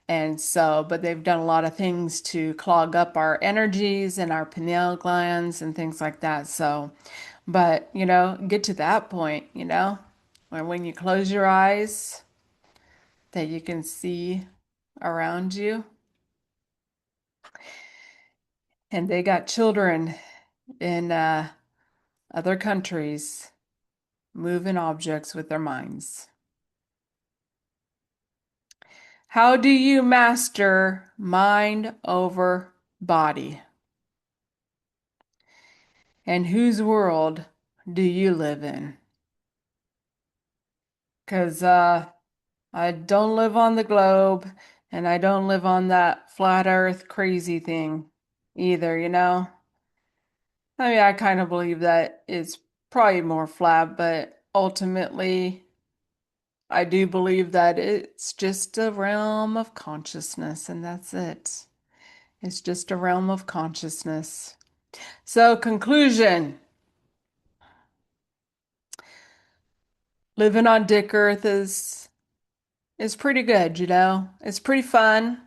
And so, but they've done a lot of things to clog up our energies and our pineal glands and things like that. So, but, get to that point, where when you close your eyes, that you can see around you. And they got children in other countries moving objects with their minds. How do you master mind over body? And whose world do you live in? Because I don't live on the globe and I don't live on that flat earth crazy thing either, you know? I mean, I kind of believe that it's probably more flat, but ultimately, I do believe that it's just a realm of consciousness, and that's it. It's just a realm of consciousness. So, conclusion, living on Dick Earth is pretty good, you know? It's pretty fun,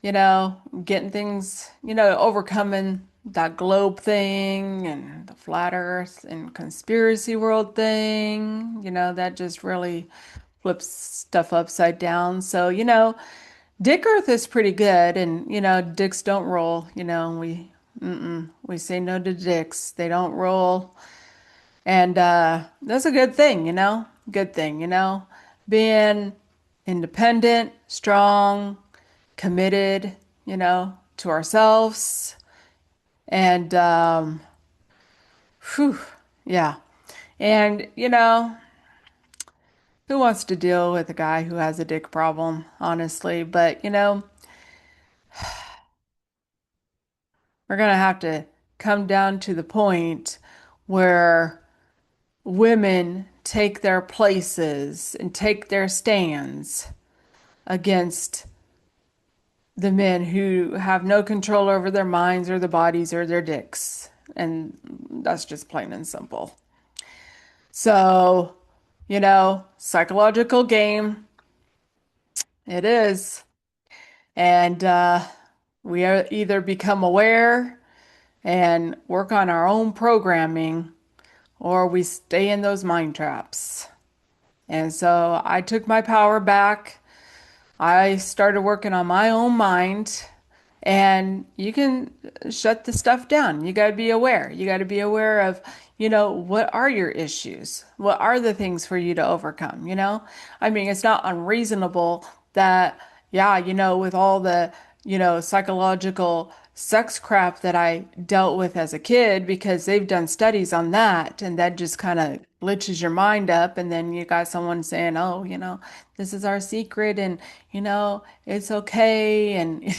you know, getting things, you know, overcoming that globe thing and the flat earth and conspiracy world thing, you know, that just really flips stuff upside down. So, you know, Dick Earth is pretty good and, you know, dicks don't roll, you know, we say no to dicks. They don't roll. And that's a good thing, you know? Good thing, you know? Being independent, strong, committed, you know, to ourselves. And, whew, yeah. And, you know, who wants to deal with a guy who has a dick problem, honestly? But, you know, we're going to have to come down to the point where women take their places and take their stands against the men who have no control over their minds or their bodies or their dicks. And that's just plain and simple. So, you know, psychological game, it is. And we either become aware and work on our own programming, or we stay in those mind traps. And so I took my power back. I started working on my own mind, and you can shut the stuff down. You got to be aware. You got to be aware of, you know, what are your issues? What are the things for you to overcome? You know, I mean, it's not unreasonable that, yeah, you know, with all the, you know, psychological sex crap that I dealt with as a kid, because they've done studies on that, and that just kind of glitches your mind up. And then you got someone saying, oh, you know, this is our secret, and, you know, it's okay. And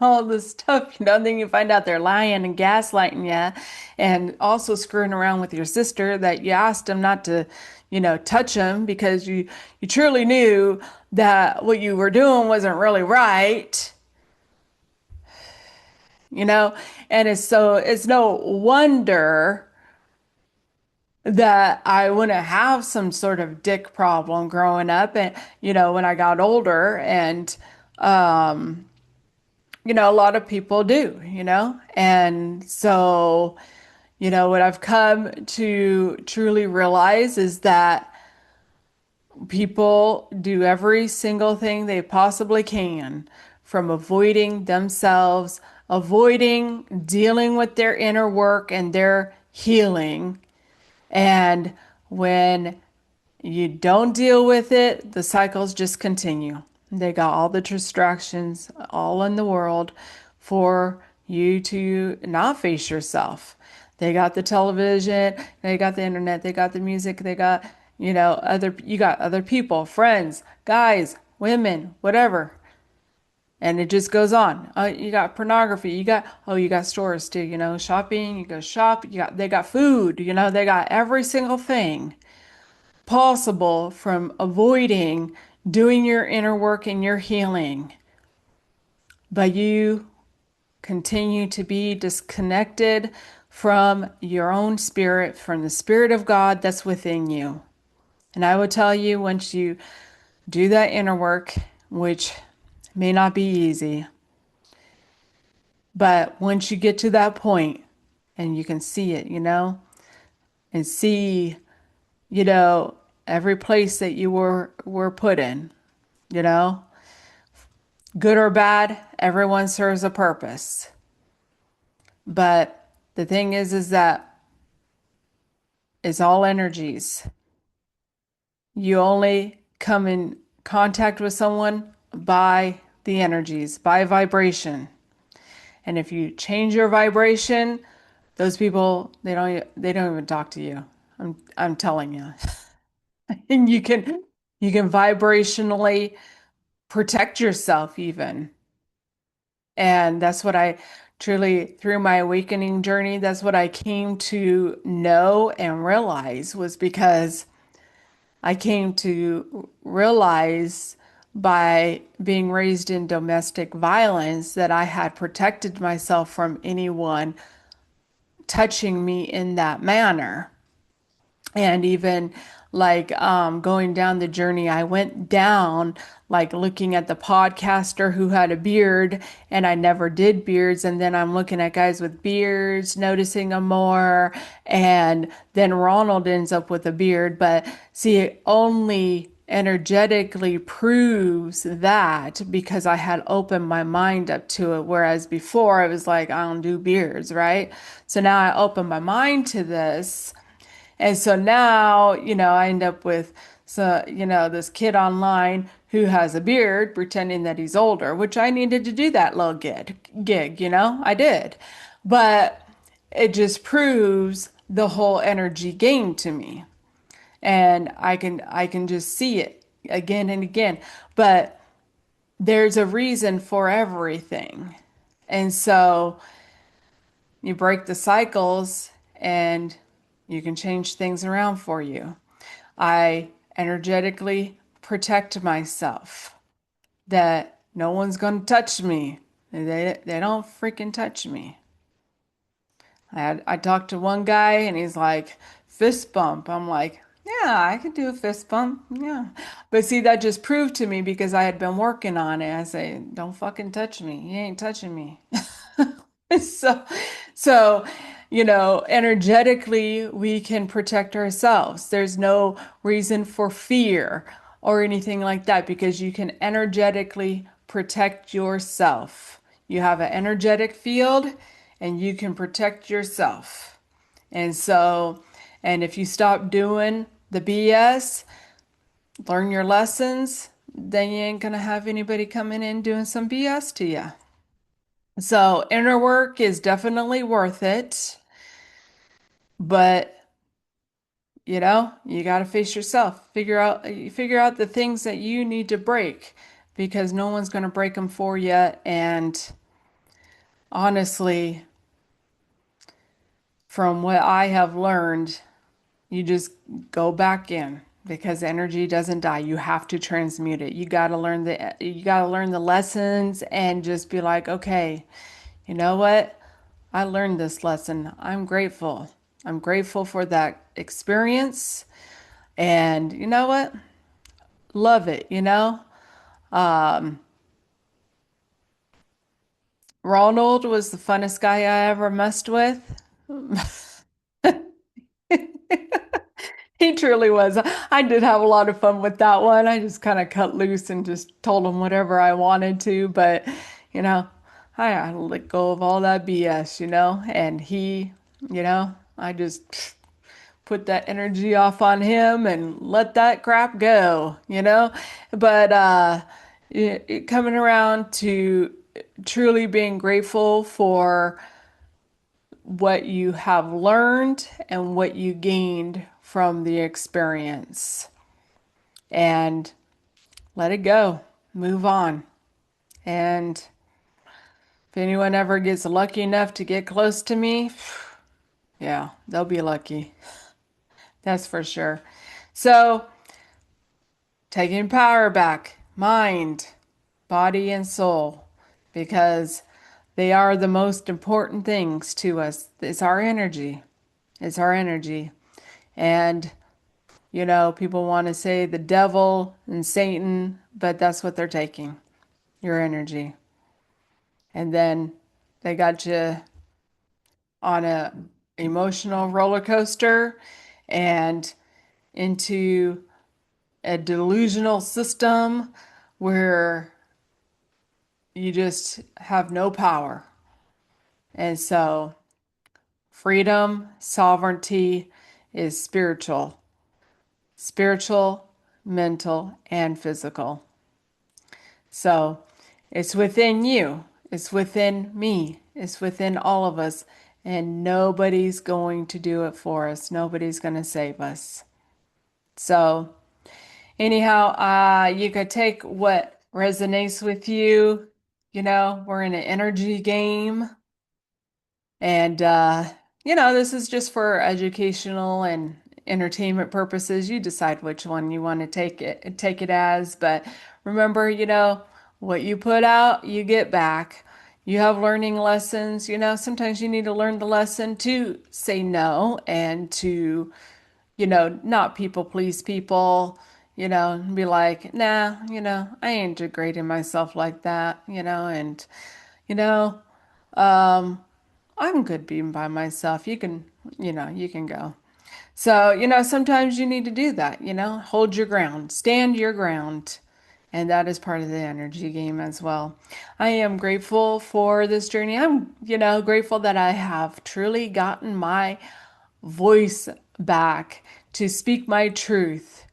all this stuff, you know, and then you find out they're lying and gaslighting you and also screwing around with your sister that you asked them not to, you know, touch them because you truly knew that what you were doing wasn't really right, you know, and it's no wonder that I wouldn't have some sort of dick problem growing up and, you know, when I got older and, you know, a lot of people do, you know? And so, you know, what I've come to truly realize is that people do every single thing they possibly can from avoiding themselves, avoiding dealing with their inner work and their healing. And when you don't deal with it, the cycles just continue. They got all the distractions all in the world for you to not face yourself. They got the television, they got the internet, they got the music, they got, you know, you got other people, friends, guys, women, whatever. And it just goes on. You got pornography. You got stores too, you know, shopping, you go shop, they got food, you know, they got every single thing possible from avoiding doing your inner work and your healing. But you continue to be disconnected from your own spirit, from the spirit of God that's within you. And I would tell you, once you do that inner work, which may not be easy, but once you get to that point and you can see it, you know, and see, you know, every place that you were put in, you know, good or bad, everyone serves a purpose. But the thing is that it's all energies. You only come in contact with someone by the energies, by vibration. And if you change your vibration, those people, they don't even talk to you. I'm telling you. And you can vibrationally protect yourself even. And that's what I truly, through my awakening journey, that's what I came to know and realize, was because I came to realize by being raised in domestic violence that I had protected myself from anyone touching me in that manner. And even like going down the journey I went down, like looking at the podcaster who had a beard, and I never did beards, and then I'm looking at guys with beards, noticing them more, and then Ronald ends up with a beard. But see, it only energetically proves that because I had opened my mind up to it, whereas before I was like, I don't do beards, right? So now I open my mind to this, and so now, I end up with, so, this kid online who has a beard pretending that he's older, which I needed to do that little gig, I did. But it just proves the whole energy game to me. And I can just see it again and again. But there's a reason for everything. And so you break the cycles and you can change things around for you. I energetically protect myself that no one's going to touch me. They don't freaking touch me. I talked to one guy and he's like, fist bump. I'm like, yeah, I could do a fist bump. Yeah. But see, that just proved to me because I had been working on it. I say, don't fucking touch me. You ain't touching me. So, so, energetically, we can protect ourselves. There's no reason for fear or anything like that because you can energetically protect yourself. You have an energetic field and you can protect yourself. And so, and if you stop doing the BS, learn your lessons, then you ain't gonna have anybody coming in doing some BS to you. So inner work is definitely worth it, but you got to face yourself. Figure out the things that you need to break because no one's going to break them for you. And honestly, from what I have learned, you just go back in because energy doesn't die. You have to transmute it. You got to learn the lessons and just be like, okay, you know what? I learned this lesson. I'm grateful. I'm grateful for that experience. And you know what? Love it. Ronald was the funnest guy I ever messed with. He truly was. I did have a lot of fun with that one. I just kind of cut loose and just told him whatever I wanted to. But, you know, I let go of all that BS. And I just put that energy off on him and let that crap go. But coming around to truly being grateful for what you have learned and what you gained from the experience. And let it go, move on. And if anyone ever gets lucky enough to get close to me, yeah, they'll be lucky. That's for sure. So, taking power back, mind, body, and soul, because they are the most important things to us. It's our energy. It's our energy. And, people want to say the devil and Satan, but that's what they're taking, your energy. And then they got you on a emotional roller coaster and into a delusional system where you just have no power. And so freedom, sovereignty is spiritual, mental, and physical. So it's within you, it's within me, it's within all of us, and nobody's going to do it for us. Nobody's going to save us. So, anyhow, you could take what resonates with you. You know, we're in an energy game. And, this is just for educational and entertainment purposes. You decide which one you want to take it as. But remember, what you put out, you get back. You have learning lessons. Sometimes you need to learn the lesson to say no and to, not people please people, and be like, nah, I ain't degrading myself like that, and, you know, um, I'm good being by myself. You can go. So, sometimes you need to do that, hold your ground, stand your ground. And that is part of the energy game as well. I am grateful for this journey. I'm, grateful that I have truly gotten my voice back to speak my truth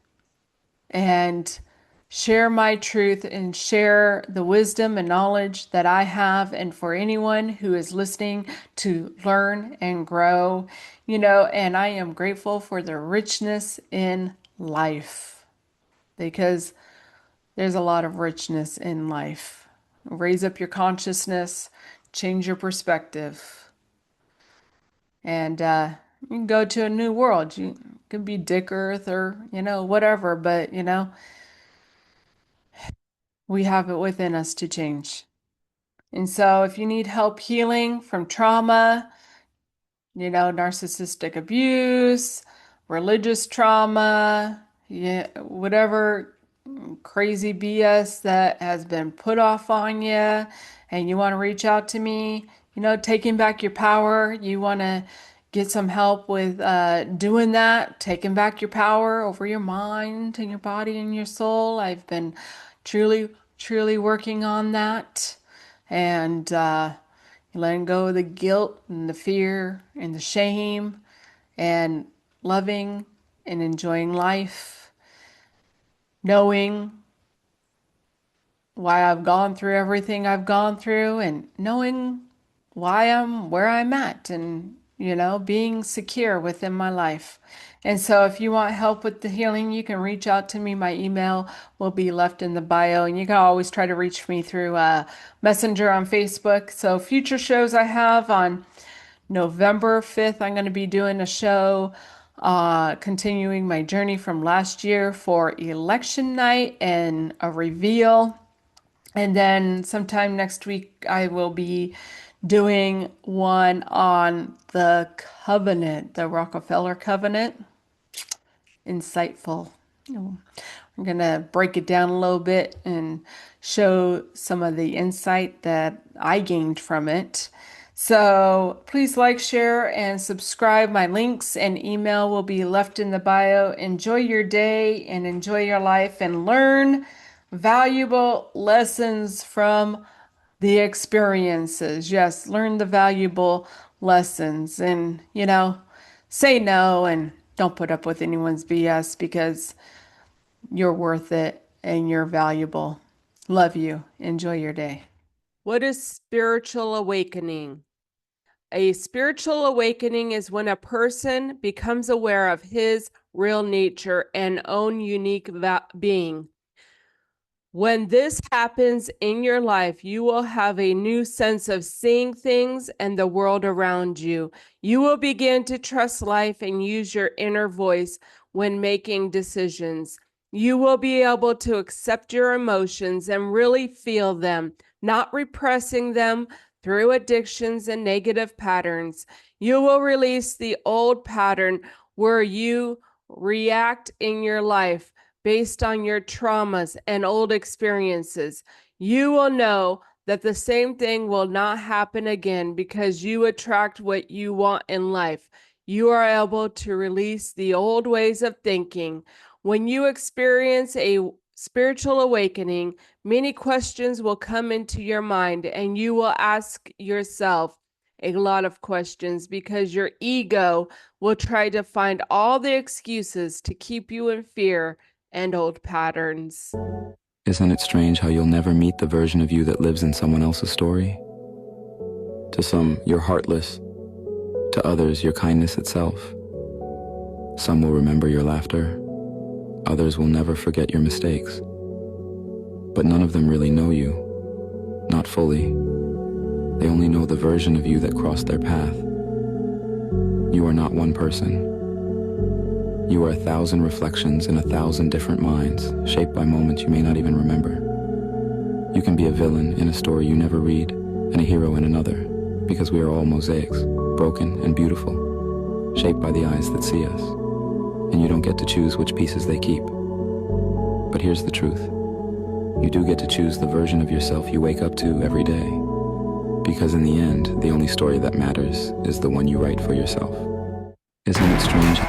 and share my truth and share the wisdom and knowledge that I have, and for anyone who is listening to learn and grow, and I am grateful for the richness in life because there's a lot of richness in life. Raise up your consciousness, change your perspective, and you can go to a new world. You can be Dick Earth or, whatever, but, we have it within us to change. And so if you need help healing from trauma, narcissistic abuse, religious trauma, yeah, whatever crazy BS that has been put off on you, and you want to reach out to me, taking back your power, you want to get some help with doing that, taking back your power over your mind and your body and your soul. I've been truly, truly working on that. And letting go of the guilt and the fear and the shame and loving and enjoying life, knowing why I've gone through everything I've gone through and knowing why I'm where I'm at and, being secure within my life. And so if you want help with the healing, you can reach out to me. My email will be left in the bio, and you can always try to reach me through Messenger on Facebook. So future shows I have on November 5th, I'm going to be doing a show continuing my journey from last year for election night and a reveal. And then sometime next week, I will be doing one on the covenant, the Rockefeller covenant. Insightful. I'm going to break it down a little bit and show some of the insight that I gained from it. So please like, share, and subscribe. My links and email will be left in the bio. Enjoy your day and enjoy your life and learn valuable lessons from the experiences. Yes, learn the valuable lessons and, say no and don't put up with anyone's BS because you're worth it and you're valuable. Love you. Enjoy your day. What is spiritual awakening? A spiritual awakening is when a person becomes aware of his real nature and own unique being. When this happens in your life, you will have a new sense of seeing things and the world around you. You will begin to trust life and use your inner voice when making decisions. You will be able to accept your emotions and really feel them, not repressing them through addictions and negative patterns. You will release the old pattern where you react in your life based on your traumas and old experiences. You will know that the same thing will not happen again because you attract what you want in life. You are able to release the old ways of thinking. When you experience a spiritual awakening, many questions will come into your mind and you will ask yourself a lot of questions because your ego will try to find all the excuses to keep you in fear and old patterns. Isn't it strange how you'll never meet the version of you that lives in someone else's story? To some, you're heartless. To others, you're kindness itself. Some will remember your laughter. Others will never forget your mistakes. But none of them really know you. Not fully. They only know the version of you that crossed their path. You are not one person. You are 1,000 reflections in 1,000 different minds, shaped by moments you may not even remember. You can be a villain in a story you never read, and a hero in another, because we are all mosaics, broken and beautiful, shaped by the eyes that see us. And you don't get to choose which pieces they keep. But here's the truth. You do get to choose the version of yourself you wake up to every day. Because in the end, the only story that matters is the one you write for yourself. Isn't it strange?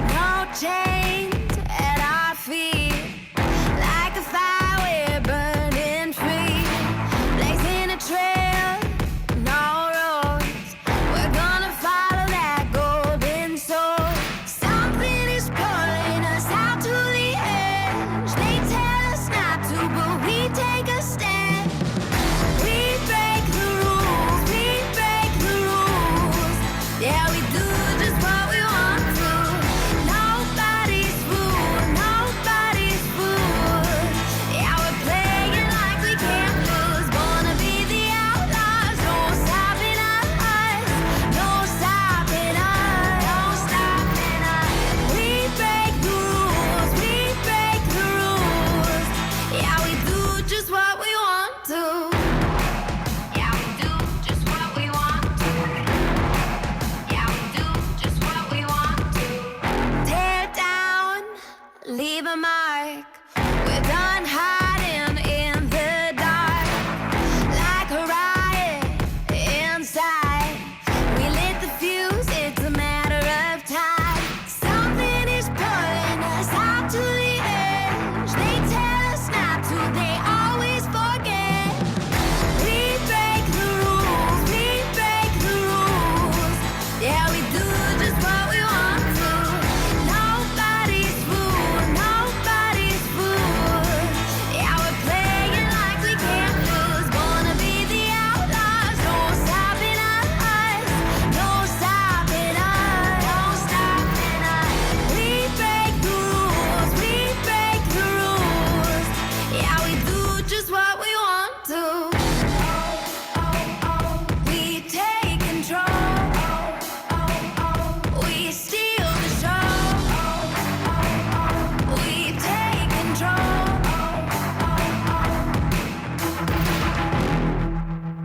No chains at our feet, like a fire we're burning free, blazing a trail, no roads. We're gonna follow that golden soul. Something is pulling us out to the edge. They tell us not to, but we take a stand. We break the rules, we break the rules. Yeah, we do just what we want to. Nobody's fool, nobody's fool. Yeah, we're playing like we can't lose. Wanna be the outlaws, no stopping us, no stopping us, no stopping us. We break the rules, we break the rules. Yeah, we do just what we want to. Yeah, we do just what we want to. Yeah, we do just what we want to. Tear down, leave a mark. We're done hiding in the dark, like a riot inside. We lit the fuse, it's a matter of time. Something is pulling us out to the edge. They tell us not to, they always forget. We break the rules, we break the rules. Yeah, we do just what we want to. Nobody's fool, nobody's fool. Yeah, we're playing like we can't lose. Wanna be the outlaws, no stopping us, no stopping us, no stopping us. We break the rules, we break the rules. Yeah, we do just what we want to. We take control. We steal the show. We take control.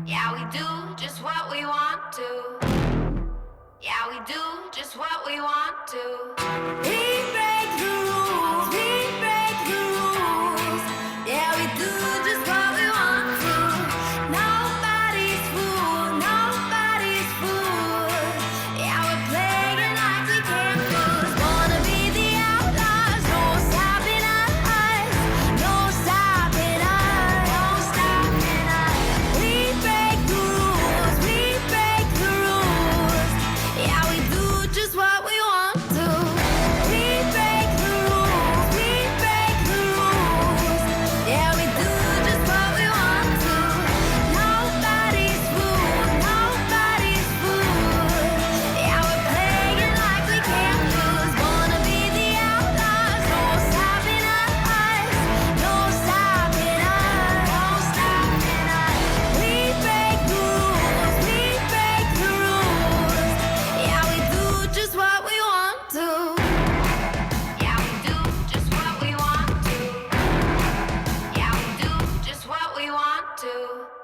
Yeah, we do just what we want to. Yeah, we do just what we want to. We break the rules, we break the rules. Yeah, we do just what we want to. Nobody's fool, nobody's fool. Yeah, we're playing like we can't lose. Wanna be the outlaws, no stopping us, no stopping us, no stopping us. We break the rules, we break the rules. Yeah, we do just what we want to. We break the rules, we break the rules. Yeah, we do just what we want to. Nobody's fool, nobody's fool. Yeah, we're playing like we can't lose. Wanna be the outlaws, no stopping us, no stopping us, no stopping us. We break the rules, we break the rules. Yeah, we do just what we want to. Yeah, we do just what we want to. Yeah, we do just what we want to.